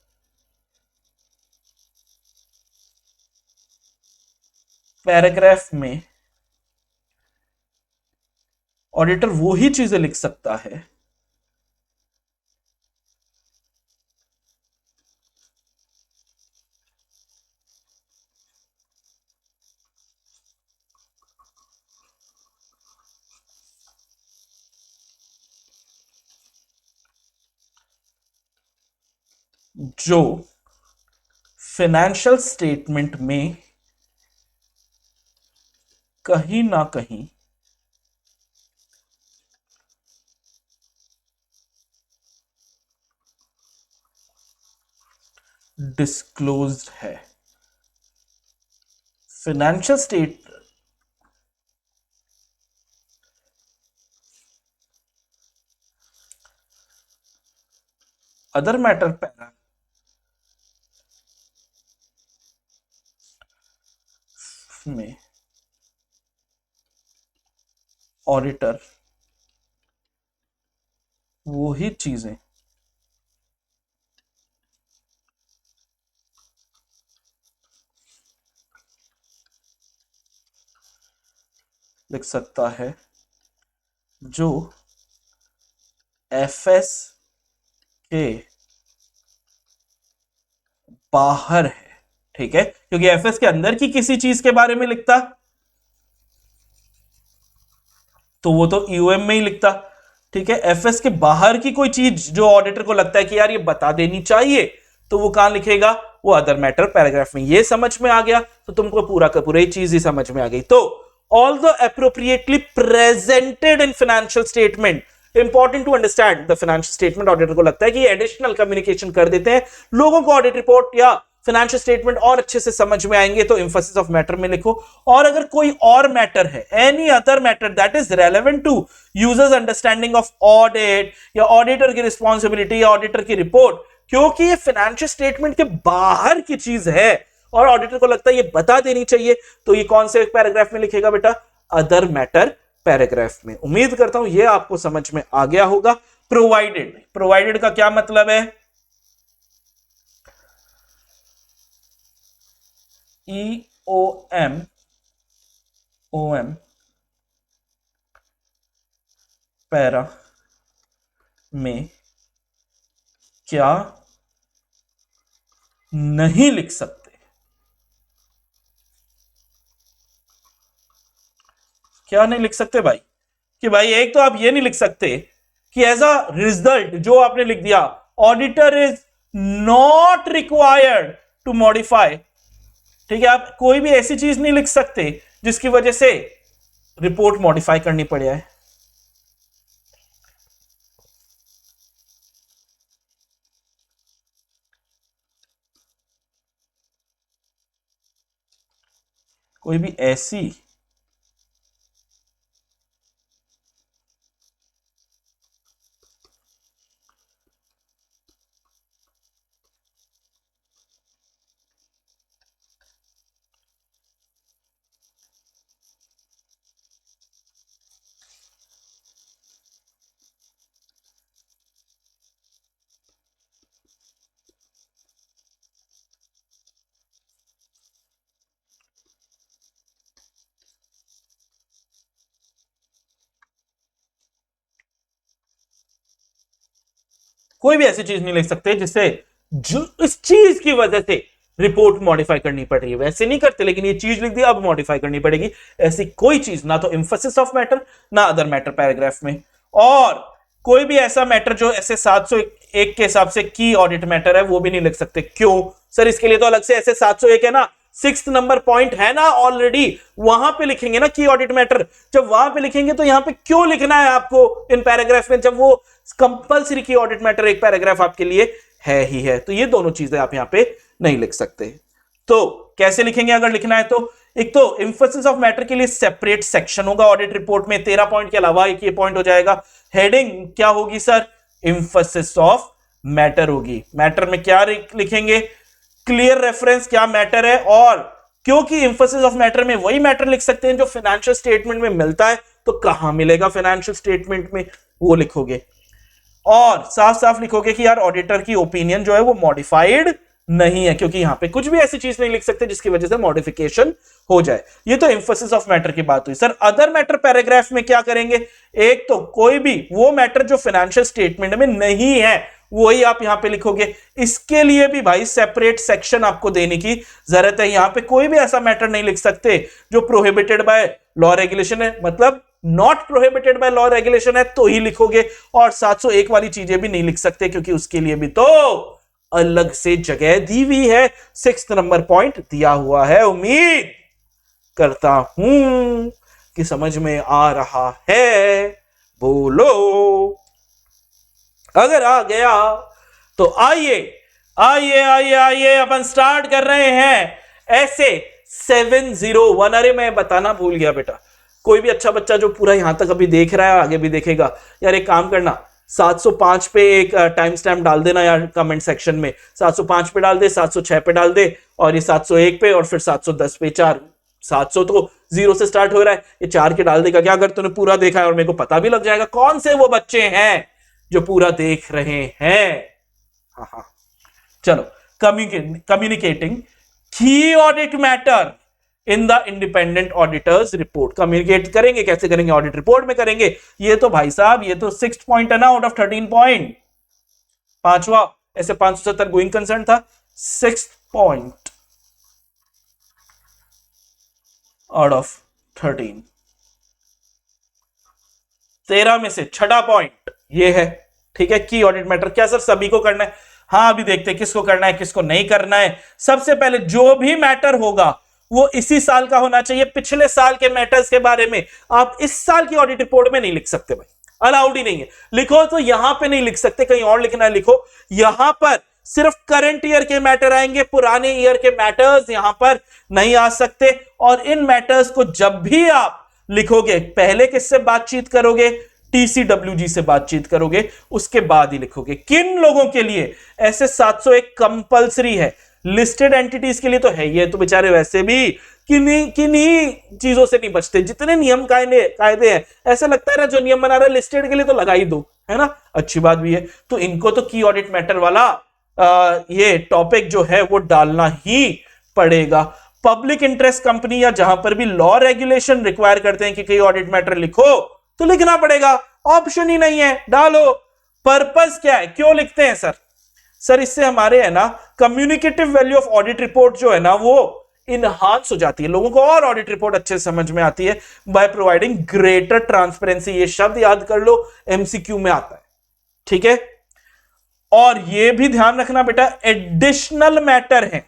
[SPEAKER 1] पैराग्राफ में ऑडिटर वो ही चीजें लिख सकता है जो फाइनेंशियल स्टेटमेंट में कहीं ना कहीं डिस्क्लोज्ड है। Financial state other matter para में ऑडिटर वो ही चीजें लिख सकता है जो एफएस के बाहर है। ठीक है, क्योंकि एफएस के अंदर की किसी चीज के बारे में लिखता तो वो तो यूएम में ही लिखता। ठीक है, एफएस के बाहर की कोई चीज जो ऑडिटर को लगता है कि यार ये बता देनी चाहिए, तो वो कहां लिखेगा? वो अदर मैटर पैराग्राफ में। ये समझ में आ गया तो तुमको पूरा का पूरा ही चीज ही समझ में आ गई। तो although appropriately presented in financial statement, important to understand the financial statement, auditor को लगता है कि ये एडिशनल कम्युनिकेशन कर देते हैं, लोगों को ऑडिट रिपोर्ट या फाइनेंशियल स्टेटमेंट और अच्छे से समझ में आएंगे, तो एम्फसिस ऑफ मैटर में लिखो। और अगर कोई और मैटर है, any other matter that is relevant to users understanding of audit या ऑडिटर की रिस्पॉन्सिबिलिटी या ऑडिटर की रिपोर्ट, क्योंकि ये फाइनेंशियल स्टेटमेंट के बाहर की चीज है और ऑडिटर को लगता है ये बता देनी चाहिए, तो ये कौन से पैराग्राफ में लिखेगा बेटा? अदर मैटर पैराग्राफ में। उम्मीद करता हूं ये आपको समझ में आ गया होगा। प्रोवाइडेड, प्रोवाइडेड का क्या मतलब है? EOM पैरा में क्या नहीं लिख सकते? क्या नहीं लिख सकते भाई? कि भाई एक तो आप ये नहीं लिख सकते कि एज अ रिजल्ट जो आपने लिख दिया, auditor is not required to modify. ठीक है, आप कोई भी ऐसी चीज नहीं लिख सकते जिसकी वजह से रिपोर्ट मॉडिफाई करनी पड़ जाए। कोई भी ऐसी कोई भी ऐसी चीज नहीं लिख सकते जिससे जो इस चीज की वजह से रिपोर्ट मॉडिफाई करनी पड़ रही है। वैसे नहीं करते, लेकिन ये चीज लिख दी अब मॉडिफाई करनी पड़ेगी, ऐसी कोई चीज ना तो एम्फसिस ऑफ मैटर ना अदर मैटर पैराग्राफ में। और कोई भी ऐसा मैटर जो ऐसे 701 के हिसाब से की ऑडिट मैटर है वो भी नहीं लिख सकते। क्यों सर? इसके लिए तो अलग से ऐसे 701 है ना, 6 नंबर पॉइंट है ना ऑलरेडी, वहां पे लिखेंगे ना की ऑडिट मैटर। जब वहां पे लिखेंगे तो यहां पे क्यों लिखना है आपको इन पैराग्राफ में, जब वो कंपलसरी की ऑडिट मैटर एक पैराग्राफ आपके लिए है ही है। तो ये दोनों चीजें आप यहां पे नहीं लिख सकते। तो कैसे लिखेंगे अगर लिखना है तो? एक तो एम्फसिस ऑफ मैटर के लिए सेपरेट सेक्शन होगा ऑडिट रिपोर्ट में, 13 पॉइंट के अलावा एक ये पॉइंट हो जाएगा। हेडिंग क्या होगी सर? इंफोसिस ऑफ मैटर होगी। मैटर में क्या लिखेंगे, क्लियर रेफरेंस क्या मैटर है, और क्योंकि इंफोसिस ऑफ मैटर में वही मैटर लिख सकते हैं जो फाइनेंशियल स्टेटमेंट में मिलता है, तो कहां मिलेगा फाइनेंशियल स्टेटमेंट में, वो लिखोगे। और साफ साफ लिखोगे कि यार ऑडिटर की ओपिनियन जो है वो मॉडिफाइड नहीं है, क्योंकि यहां पे कुछ भी ऐसी चीज नहीं लिख सकते जिसकी वजह से मॉडिफिकेशन हो जाए। ये तो एम्फेसिस ऑफ मैटर की बात हुई। सर अदर मैटर पैराग्राफ में क्या करेंगे, एक तो कोई भी वो मैटर जो फाइनेंशियल स्टेटमेंट में नहीं है वही आप यहां पे लिखोगे। इसके लिए भी भाई सेपरेट सेक्शन आपको देने की जरूरत है। यहां पे कोई भी ऐसा मैटर नहीं लिख सकते जो प्रोहिबिटेड बाय लॉ रेगुलेशन है, मतलब not prohibited by law regulation है तो ही लिखोगे। और 701 वाली चीजें भी नहीं लिख सकते क्योंकि उसके लिए भी तो अलग से जगह दी हुई है, 6 नंबर पॉइंट दिया हुआ है। उम्मीद करता हूं कि समझ में आ रहा है, बोलो अगर आ गया तो आइए आइए आइए आइए अपन स्टार्ट कर रहे हैं ऐसे 701। अरे मैं बताना भूल गया बेटा, कोई भी अच्छा बच्चा जो पूरा यहां तक अभी देख रहा है आगे भी देखेगा, यार एक काम करना 705 पे एक टाइम स्टैम्प डाल देना यार कमेंट सेक्शन में। 705 पे डाल दे, 706 पे डाल दे, और ये 701 पे, और फिर 710 पे। 700 तो 0 से स्टार्ट हो रहा है, ये 4 के डाल देगा क्या अगर तूने पूरा देखा है, और मेरे को पता भी लग जाएगा कौन से वो बच्चे हैं जो पूरा देख रहे हैं। हाँ चलो, कम्युनिकेटिंग की audit matter in the independent auditors report. Communicate करेंगे, कैसे करेंगे, ऑडिट रिपोर्ट में करेंगे। ये तो भाई साहब ये तो 6 पॉइंट है ना आउट ऑफ 13 पॉइंट, पांचवा, ऐसे 570 गोइंग कंसर्न था, 6 पॉइंट आउट ऑफ 13, 13 में से छठा पॉइंट ये है। ठीक है, की ऑडिट मैटर क्या सर सभी को करना है? हाँ अभी देखते हैं किसको करना है किसको नहीं करना है। सबसे पहले जो भी मैटर होगा वो इसी साल का होना चाहिए। पिछले साल के मैटर्स के बारे में आप इस साल की ऑडिट रिपोर्ट में नहीं लिख सकते भाई, अलाउड ही नहीं है। लिखो तो यहां पे नहीं लिख सकते, कहीं और लिखना है लिखो। यहां पर सिर्फ करंट ईयर के मैटर आएंगे, पुराने ईयर के मैटर्स यहां पर नहीं आ सकते। और इन मैटर्स को जब भी आप लिखोगे पहले किससे बातचीत करोगे, टीसीडब्ल्यूजी से बातचीत करोगे, उसके बाद ही लिखोगे। किन लोगों के लिए ऐसे 701 कंपलसरी है, लिस्टेड एंटिटीज के लिए तो है, ये तो बेचारे वैसे भी किन्हीं चीजों से नहीं बचते। जितने नियम कायदे हैं, ऐसा लगता है ना जो नियम बना रहा है लिस्टेड के लिए तो लगा ही दो, है ना, अच्छी बात भी है। तो इनको तो की ऑडिट मैटर वाला ये टॉपिक जो है वो डालना ही पड़ेगा। पब्लिक इंटरेस्ट कंपनी या जहां पर भी लॉ रेगुलेशन रिक्वायर करते हैं कि कई ऑडिट मैटर लिखो तो लिखना पड़ेगा, ऑप्शन ही नहीं है, डालो। पर्पस क्या है, क्यों लिखते हैं सर? सर इससे हमारे है ना communicative value of audit report जो है ना वो इनहांस हो जाती है, लोगों को और ऑडिट रिपोर्ट अच्छे समझ में आती है बाय प्रोवाइडिंग ग्रेटर ट्रांसपेरेंसी। ये शब्द याद कर लो, एमसीक्यू में आता है, ठीक है। और ये भी ध्यान रखना बेटा, एडिशनल मैटर है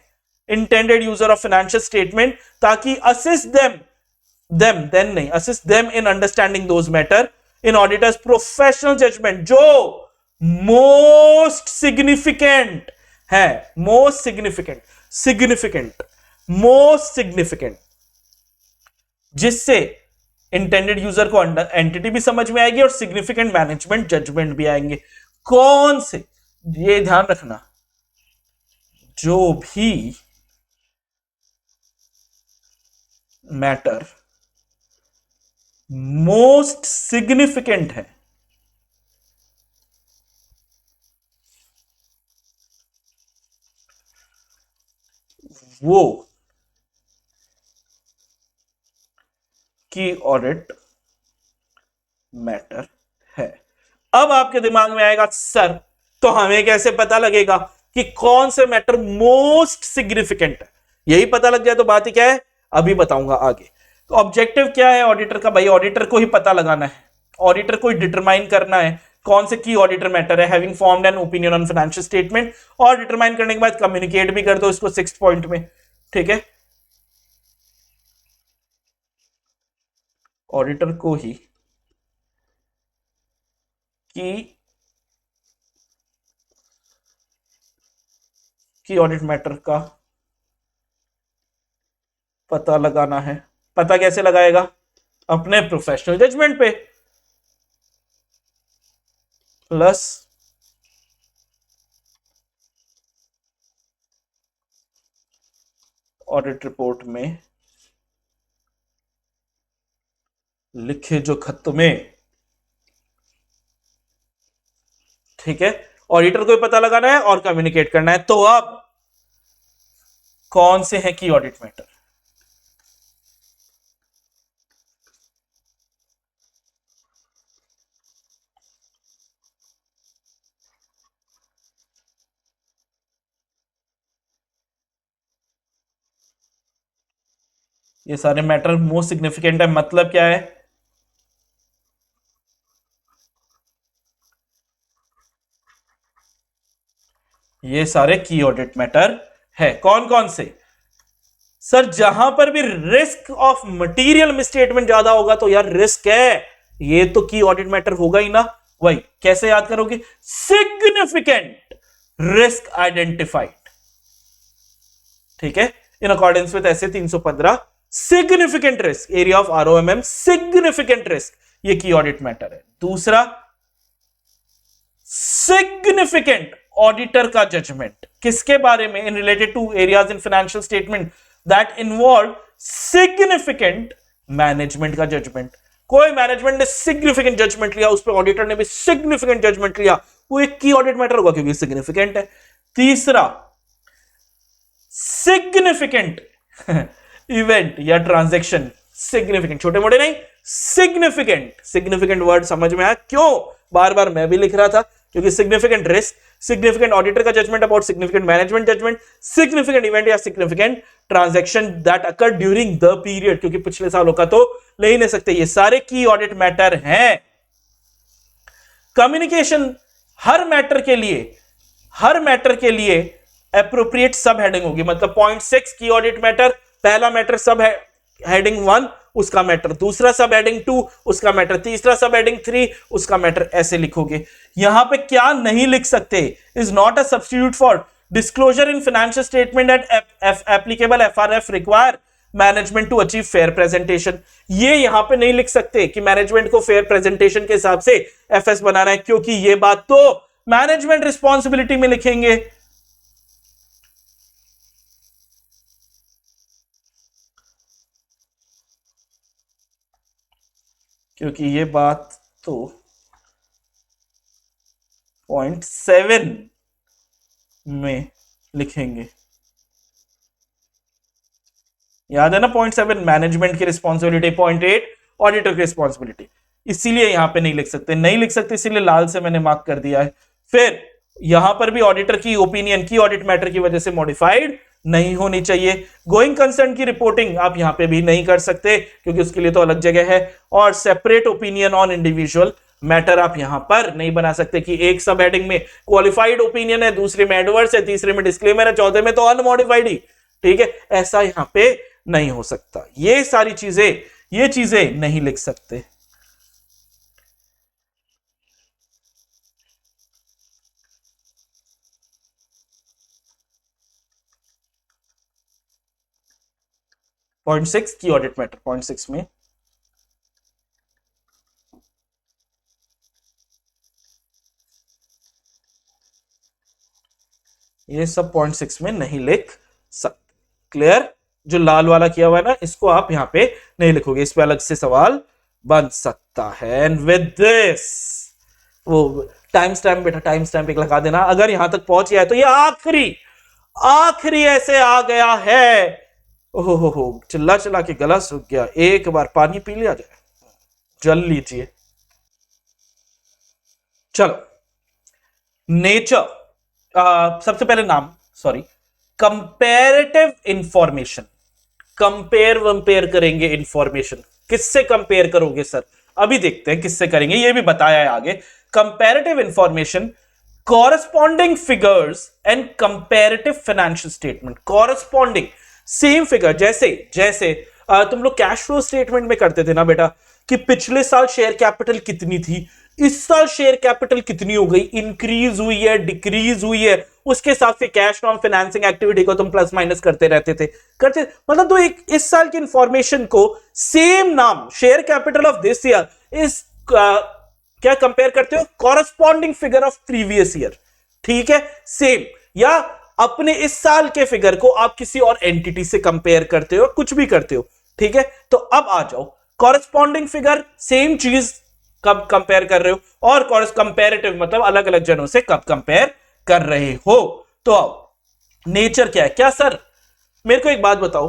[SPEAKER 1] intended user of financial statement, ताकि assist them in understanding those matter in auditor's professional judgment, जो most significant है, most significant, जिससे इंटेंडेड यूजर को एंटिटी भी समझ में आएगी और सिग्निफिकेंट मैनेजमेंट जजमेंट भी आएंगे। कौन से, ये ध्यान रखना, जो भी मैटर मोस्ट सिग्निफिकेंट है वो की ऑडिट मैटर है। अब आपके दिमाग में आएगा सर तो हमें कैसे पता लगेगा कि कौन से मैटर मोस्ट सिग्निफिकेंट है? यही पता लग जाए तो बात ही क्या है, अभी बताऊंगा आगे। तो ऑब्जेक्टिव क्या है ऑडिटर का? भाई ऑडिटर को ही पता लगाना है, ऑडिटर को ही डिटरमाइन करना है कौन से की ऑडिटर मैटर है, having formed an opinion on financial statement, और डिटरमाइन करने के बाद कम्युनिकेट भी कर दो इसको 6 पॉइंट में, ठीक है। ऑडिटर को ही की ऑडिट मैटर का पता लगाना है। पता कैसे लगाएगा? अपने प्रोफेशनल जजमेंट पे प्लस ऑडिट रिपोर्ट में लिखे जो खत में, ठीक है, ऑडिटर को भी पता लगाना है और कम्युनिकेट करना है। तो अब कौन से हैं की ऑडिट मैटर? ये सारे मैटर मोस्ट सिग्निफिकेंट है, मतलब क्या है? ये सारे की ऑडिट मैटर है। कौन कौन से? सर जहां पर भी रिस्क ऑफ मटेरियल मिसस्टेटमेंट ज्यादा होगा तो यार रिस्क है, ये तो की ऑडिट मैटर होगा ही ना। वही कैसे याद करोगे? सिग्निफिकेंट रिस्क आइडेंटिफाइड, ठीक है, इन accordance with SA 315। Significant risk, area of ROMM, significant risk, ये की ऑडिट मैटर है। दूसरा, सिग्निफिकेंट ऑडिटर का जजमेंट, किसके बारे में? In related to areas in financial statement that involve significant management का जजमेंट। कोई मैनेजमेंट ने सिग्निफिकेंट जजमेंट लिया, उस पर ऑडिटर ने भी सिग्निफिकेंट जजमेंट लिया, वो एक की ऑडिट मैटर होगा क्योंकि सिग्निफिकेंट है। तीसरा, सिग्निफिकेंट इवेंट या ट्रांजैक्शन, सिग्निफिकेंट, छोटे मोटे नहीं, सिग्निफिकेंट। सिग्निफिकेंट वर्ड समझ में आया क्यों बार बार मैं भी लिख रहा था? क्योंकि सिग्निफिकेंट रिस्क, सिग्निफिकेंट ऑडिटर का judgment about significant management judgment, significant event या significant transaction that occur during the period, क्योंकि पिछले सालों का तो ले ही नहीं सकते, ये सारे की ऑडिट मैटर हैं। कम्युनिकेशन, हर मैटर के लिए एप्रोप्रिएट सब हेडिंग होगी, मतलब पॉइंट 6 की ऑडिट मैटर, पहला मैटर सब हेडिंग 1 उसका मैटर, दूसरा सब हेडिंग 2 उसका मैटर, तीसरा सब हेडिंग 3 उसका मैटर, ऐसे लिखोगे। यहां पे क्या नहीं लिख सकते? Is not a substitute for disclosure in financial statement at applicable FRF require management to achieve fair presentation. ये यहां पे नहीं लिख सकते कि मैनेजमेंट को फेयर प्रेजेंटेशन के हिसाब से एफएस बनाना है, क्योंकि ये बात तो मैनेजमेंट रिस्पॉन्सिबिलिटी में लिखेंगे। क्योंकि ये बात तो पॉइंट 7 में लिखेंगे, याद है ना? पॉइंट 7 मैनेजमेंट की रिस्पॉन्सिबिलिटी, पॉइंट 8 ऑडिटर की रिस्पॉन्सिबिलिटी, इसीलिए यहां पे नहीं लिख सकते, नहीं लिख सकते इसीलिए लाल से मैंने मार्क कर दिया है। फिर यहां पर भी ऑडिटर की ओपिनियन की ऑडिट मैटर की वजह से मॉडिफाइड नहीं होनी चाहिए। गोइंग कंसर्न की रिपोर्टिंग आप यहां पे भी नहीं कर सकते क्योंकि उसके लिए तो अलग जगह है। और separate opinion on individual matter आप यहां पर नहीं बना सकते कि एक सब हेडिंग में क्वालिफाइड ओपिनियन है, दूसरे में एडवर्स है, तीसरे में डिस्क्लेमर है, चौथे में तो अनमॉडिफाइड ही, ठीक है, ऐसा यहां पे नहीं हो सकता। ये सारी चीजें नहीं लिख सकते। पॉइंट 6 की ऑडिट मैटर, पॉइंट 6 में ये सब पॉइंट 6 में नहीं लिख सकते। क्लियर? जो लाल वाला किया हुआ है ना, इसको आप यहां पे नहीं लिखोगे, इस पे अलग से सवाल बन सकता है। एंड विद दिस वो टाइम स्टैम्प, बेटा टाइम स्टैम्प एक लगा देना अगर यहां तक पहुंच गया है तो। ये आखिरी ऐसे आ गया है। ओहो, चिल्ला चिल्ला के गला सूख गया, एक बार पानी पी लिया जाए, जल लीजिए। चलो, नेचर, सबसे पहले नाम, सॉरी, कंपेरेटिव इंफॉर्मेशन। कंपेयर करेंगे इंफॉर्मेशन, किससे कंपेयर करोगे सर? अभी देखते हैं किससे करेंगे, ये भी बताया है आगे। Comparative information, corresponding figures and comparative financial statement. Corresponding, same figure, जैसे तुम लोग कैश फ्लो स्टेटमेंट में करते थे ना बेटा, कि पिछले साल शेयर कैपिटल कितनी थी, इस साल शेयर कैपिटल कितनी हो गई, इंक्रीज हुई है, डिक्रीज हुई है, उसके हिसाब से कैश फ्रॉम फाइनेंसिंग एक्टिविटी को तुम प्लस माइनस करते रहते थे, मतलब तो एक इस साल की इंफॉर्मेशन को सेम नाम share capital of this year इस क्या कंपेयर करते हो? Corresponding figure of previous year, ठीक है, सेम। या अपने इस साल के फिगर को आप किसी और एंटिटी से कंपेयर करते हो, कुछ भी करते हो, ठीक है। तो अब आ जाओ, कॉरेस्पॉन्डिंग फिगर सेम चीज कब कंपेयर कर रहे हो, और कंपेरेटिव मतलब अलग अलग जनों से कब कंपेयर कर रहे हो। तो अब नेचर क्या है, क्या सर मेरे को एक बात बताओ,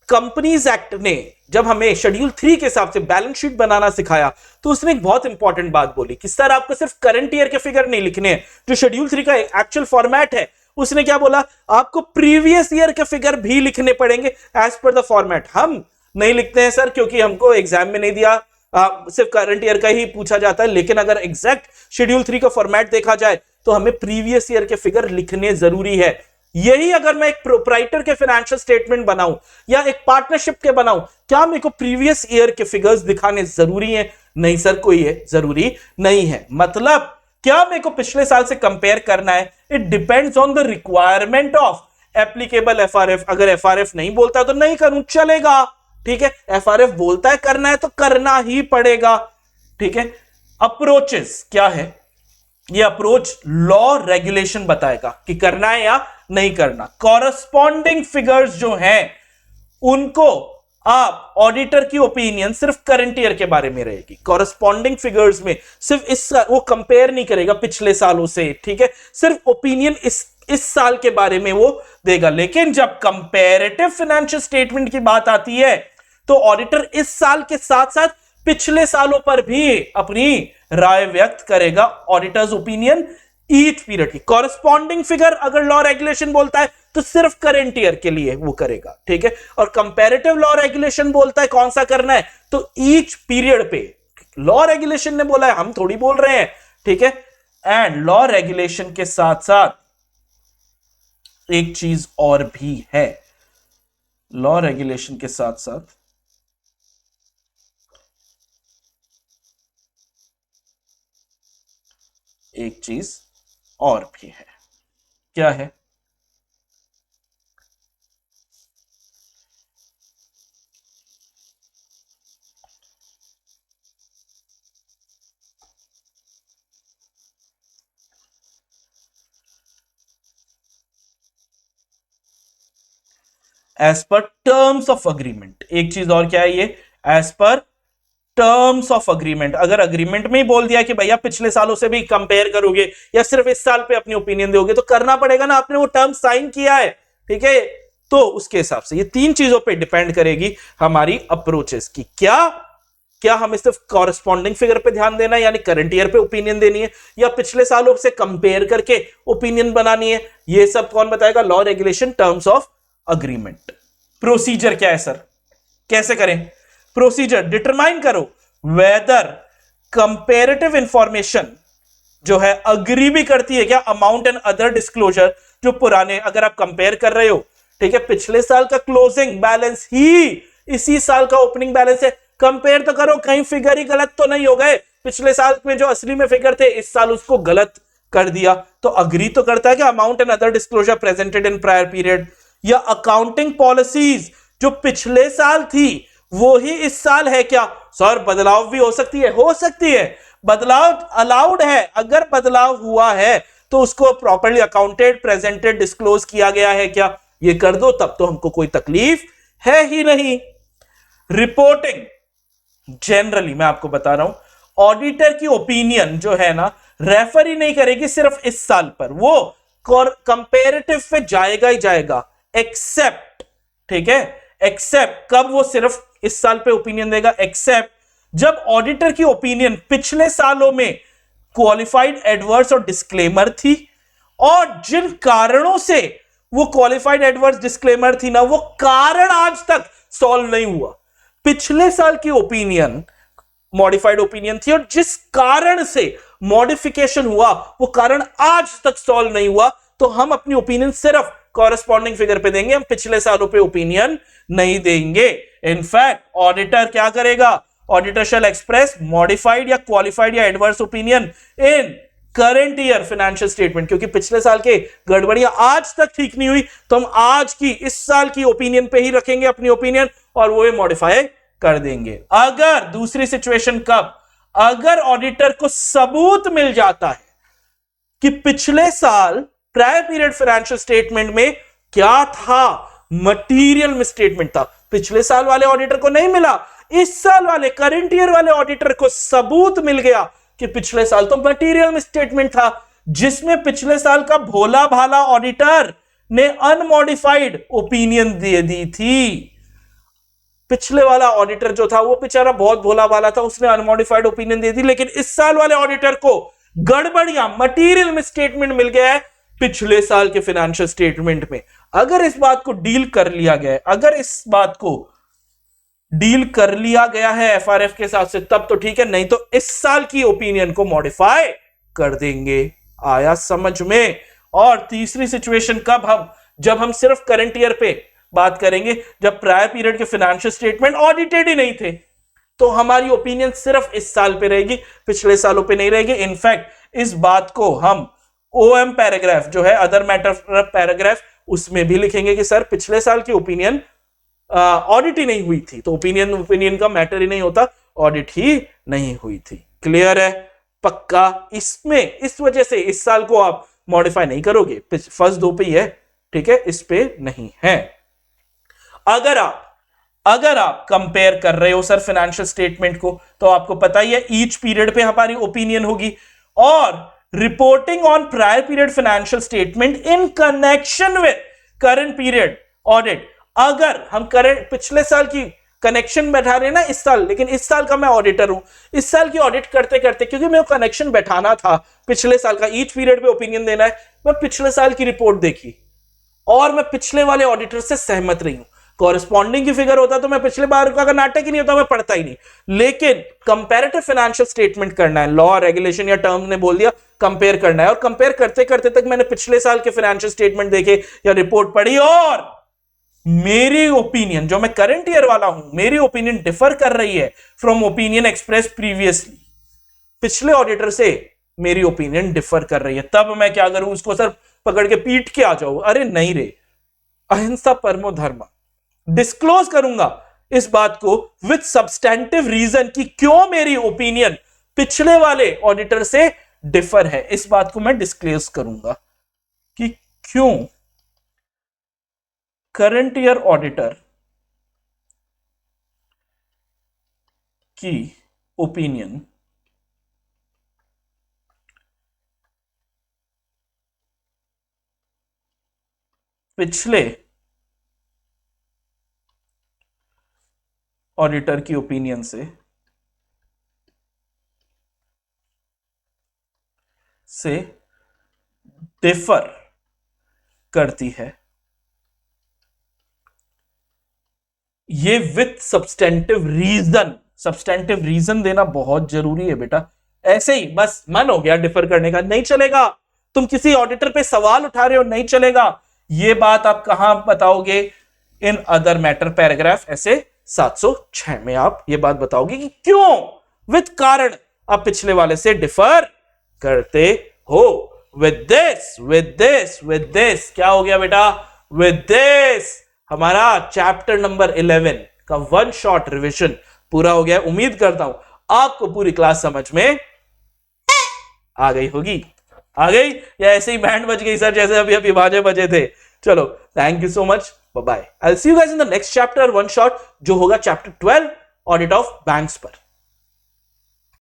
[SPEAKER 1] कंपनीज एक्ट ने जब हमें शेड्यूल 3 के हिसाब से बैलेंस शीट बनाना सिखाया तो उसने एक बहुत इंपॉर्टेंट बात बोली कि सर आपको सिर्फ करंट ईयर के फिगर नहीं लिखने हैं, जो शेड्यूल 3 का एक्चुअल फॉर्मेट है उसने क्या बोला, आपको प्रीवियस ईयर के फिगर भी लिखने पड़ेंगे एज पर द फॉर्मेट। हम नहीं लिखते हैं सर क्योंकि हमको एग्जाम में नहीं दिया, सिर्फ करंट ईयर का ही पूछा जाता है, लेकिन अगर एग्जैक्ट शेड्यूल 3 का फॉर्मेट देखा जाए तो हमें प्रीवियस ईयर के फिगर लिखने जरूरी है। यही अगर मैं एक प्रोप्राइटर के फाइनेंशियल स्टेटमेंट बनाऊं या एक पार्टनरशिप के बनाऊं, क्या मेरे को प्रीवियस ईयर के फिगर्स दिखाने जरूरी है? नहीं सर, कोई है जरूरी नहीं है। मतलब क्या मेरे को पिछले साल से कंपेयर करना है? It depends on the requirement of applicable FRF. अगर एफआरएफ नहीं बोलता तो नहीं करूं, चलेगा, ठीक है। एफआरएफ बोलता है करना है तो करना ही पड़ेगा, ठीक है। अप्रोचेस क्या है, ये अप्रोच लॉ रेगुलेशन बताएगा कि करना है या नहीं करना। कॉरेस्पॉन्डिंग फिगर्स जो हैं उनको आप ऑडिटर की ओपिनियन सिर्फ करंट ईयर के बारे में रहेगी। कॉरेस्पॉन्डिंग फिगर्स में सिर्फ वो कंपेयर नहीं करेगा पिछले सालों से, ठीक है, सिर्फ ओपिनियन इस साल के बारे में वो देगा। लेकिन जब कंपेरेटिव फाइनेंशियल स्टेटमेंट की बात आती है तो ऑडिटर इस साल के साथ साथ पिछले सालों पर भी अपनी राय व्यक्त करेगा। ऑडिटर्स ओपिनियन ईच पीरियड की। कॉरेस्पॉन्डिंग फिगर अगर लॉ रेगुलेशन बोलता है तो सिर्फ करंट ईयर के लिए वो करेगा, ठीक है। और कंपैरेटिव लॉ रेगुलेशन बोलता है कौन सा करना है, तो ईच पीरियड पे। लॉ रेगुलेशन ने बोला है, हम थोड़ी बोल रहे हैं, ठीक है। एंड लॉ रेगुलेशन के साथ साथ एक चीज और भी है, लॉ रेगुलेशन के साथ साथ एक चीज और भी है। क्या है? As per terms of agreement. एक चीज और क्या है ये, as per terms of agreement. अगर अग्रीमेंट में ही बोल दिया कि भैया पिछले सालों से भी कंपेयर करोगे या सिर्फ इस साल पे अपनी ओपिनियन दोगे, तो करना पड़ेगा ना, आपने वो टर्म साइन किया है, ठीक है। तो उसके हिसाब से ये तीन चीजों पे डिपेंड करेगी हमारी अप्रोचेस की। क्या हमें सिर्फ कॉरेस्पॉन्डिंग फिगर पे ध्यान देना है, यानी करंट ईयर पे ओपिनियन देनी है, या पिछले सालों से कंपेयर करके ओपिनियन बनानी है, ये सब कौन बताएगा? Law regulation, terms of agreement. Procedure क्या है सर, कैसे करें? प्रोसीजर डिटरमाइन करो वेदर कंपेरेटिव इंफॉर्मेशन जो है अग्री भी करती है क्या अमाउंट एंड अदर डिस्क्लोजर जो पुराने, अगर आप कंपेयर कर रहे हो, ठीक है, पिछले साल का क्लोजिंग बैलेंस ही इसी साल का ओपनिंग बैलेंस है, कंपेयर तो करो, कहीं फिगर ही गलत तो नहीं हो गए, पिछले साल में जो असली में फिगर थे इस साल उसको गलत कर दिया, तो अग्री तो करता है कि amount and other disclosure presented in prior period. या अकाउंटिंग पॉलिसीज जो पिछले साल थी वो ही इस साल है क्या? सर बदलाव भी हो सकती है, हो सकती है, बदलाव अलाउड है, अगर बदलाव हुआ है तो उसको प्रॉपर्ली अकाउंटेड, प्रेजेंटेड, डिस्क्लोज किया गया है क्या? ये कर दो, तब तो हमको कोई तकलीफ है ही नहीं। रिपोर्टिंग जनरली मैं आपको बता रहा हूं, ऑडिटर की ओपिनियन जो है ना रेफर ही नहीं करेगी सिर्फ इस साल पर, वो कंपेरेटिव पे जाएगा ही जाएगा, एक्सेप्ट, ठीक है, एक्सेप्ट कब वो सिर्फ इस साल पे ओपिनियन देगा, एक्सेप्ट जब ऑडिटर की ओपिनियन पिछले सालों में क्वालिफाइड एडवर्स और डिस्क्लेमर थी, और जिन कारणों से वो क्वालिफाइड एडवर्स डिस्क्लेमर थी ना, वो कारण आज तक सॉल्व नहीं हुआ। पिछले साल की ओपिनियन मॉडिफाइड ओपिनियन थी और जिस कारण से मॉडिफिकेशन हुआ वो कारण आज तक सॉल्व नहीं हुआ, तो हम अपनी ओपिनियन सिर्फ कॉरेस्पॉन्डिंग फिगर पे देंगे, हम पिछले सालों पे ओपिनियन नहीं देंगे। इनफैक्ट ऑडिटर क्या करेगा? ऑडिटर शैल एक्सप्रेस मॉडिफाइड या क्वालिफाइड या adverse opinion in current year financial statement, क्योंकि पिछले साल के गड़बड़ियां आज तक ठीक नहीं हुई, तो हम आज की इस साल की ओपिनियन पे ही रखेंगे अपनी ओपिनियन और वो मॉडिफाई कर देंगे। अगर दूसरी सिचुएशन कब? अगर ऑडिटर को सबूत मिल जाता है कि पिछले साल प्रायर पीरियड फाइनेंशियल स्टेटमेंट में क्या था? मटेरियल मिसस्टेटमेंट था। पिछले साल वाले ऑडिटर को नहीं मिला, इस साल वाले करंट ईयर वाले ऑडिटर को सबूत मिल गया कि पिछले साल तो मटेरियल मिसस्टेटमेंट था, जिसमें पिछले साल का भोला भाला ऑडिटर ने अनमॉडिफाइड ओपिनियन दे दी थी। पिछले वाला ऑडिटर जो था वो बेचारा बहुत भोला भाला था, उसने अनमॉडिफाइड ओपिनियन दे दी, लेकिन इस साल वाले ऑडिटर को गड़बड़ियां, मटेरियल मिसस्टेटमेंट मिल गया है पिछले साल के फाइनेंशियल स्टेटमेंट में। अगर इस बात को डील कर लिया गया है, अगर इस बात को डील कर लिया गया है एफआरएफ के हिसाब से, तब तो ठीक है, नहीं तो इस साल की ओपिनियन को मॉडिफाई कर देंगे। आया समझ में? और तीसरी सिचुएशन कब जब हम सिर्फ करंट ईयर पे बात करेंगे, जब प्रायर पीरियड के फाइनेंशियल स्टेटमेंट ऑडिटेड ही नहीं थे, तो हमारी ओपिनियन सिर्फ इस साल पे रहेगी, पिछले सालों पे नहीं रहेगी। इनफैक्ट इस बात को हम ओएम पैराग्राफ जो है, अदर मैटर पैराग्राफ, उसमें भी लिखेंगे कि सर पिछले साल की ओपिनियन ऑडिट ही नहीं हुई थी, तो ओपिनियन का मैटर ही नहीं होता, ऑडिट ही नहीं हुई थी। क्लियर है? पक्का? इसमें इस वजह से इस साल को आप मॉडिफाई नहीं करोगे, फर्स्ट दो पे ही है, ठीक है, इस पे नहीं है। अगर आप कंपेयर कर रहे हो सर फाइनेंशियल स्टेटमेंट को, तो आपको पता ही है ईच पीरियड पे हमारी ओपिनियन होगी, और reporting on prior period financial statement in connection with current period audit. अगर हम करंट पिछले साल की कनेक्शन बैठा रहे हैं ना इस साल, लेकिन इस साल का मैं ऑडिटर हूं, इस साल की ऑडिट करते करते, क्योंकि मेरे को कनेक्शन बैठाना था पिछले साल का, ईच पीरियड पे ओपिनियन देना है, मैं पिछले साल की रिपोर्ट देखी और मैं पिछले वाले ऑडिटर से सहमत रही हूं। कॉरेस्पॉन्डिंग की फिगर होता तो मैं पिछले बार का नाटक ही नहीं होता, मैं पढ़ता ही नहीं। लेकिन कंपैरेटिव फाइनेंशियल स्टेटमेंट करना है, लॉ रेगुलेशन या टर्म ने बोल दिया कंपेयर करना है, और कंपेयर करते करते तक मैंने पिछले साल के फाइनेंशियल स्टेटमेंट देखे या रिपोर्ट पढ़ी, और मेरी ओपिनियन, जो मैं करंट ईयर वाला हूं, मेरी ओपिनियन डिफर कर रही है फ्रॉम ओपिनियन एक्सप्रेस प्रीवियसली। पिछले ऑडिटर से मेरी ओपिनियन डिफर कर रही है, तब मैं क्या करूं? उसको सर पकड़ के पीट के आ जाऊं? अरे नहीं रे, अहिंसा परमो धर्म। डिस्क्लोज करूंगा इस बात को विद सब्सटेंटिव रीजन कि क्यों मेरी ओपिनियन पिछले वाले ऑडिटर से डिफर है। इस बात को मैं डिस्क्लोज करूंगा कि क्यों करंट ईयर ऑडिटर की ओपिनियन पिछले ऑडिटर की ओपिनियन से डिफर करती है। ये विथ सब्सटेंटिव रीजन देना बहुत जरूरी है बेटा। ऐसे ही बस मन हो गया डिफर करने का, नहीं चलेगा। तुम किसी ऑडिटर पे सवाल उठा रहे हो, नहीं चलेगा। ये बात आप कहां बताओगे? इन अदर मैटर पैराग्राफ ऐसे 706 में आप ये बात बताओगे कि क्यों विद कारण आप पिछले वाले से डिफर करते हो। विद दिस क्या हो गया बेटा? विद दिस हमारा चैप्टर नंबर 11 का वन शॉट रिवीजन पूरा हो गया। उम्मीद करता हूं आपको पूरी क्लास समझ में आ गई होगी। आ गई या ऐसे ही बैंड बज गई सर, जैसे अभी अभी बाजे बजे थे? चलो, thank you so much, bye bye. I will see you guys in the next chapter one shot, जो होगा चैप्टर 12 ऑडिट ऑफ बैंक्स पर।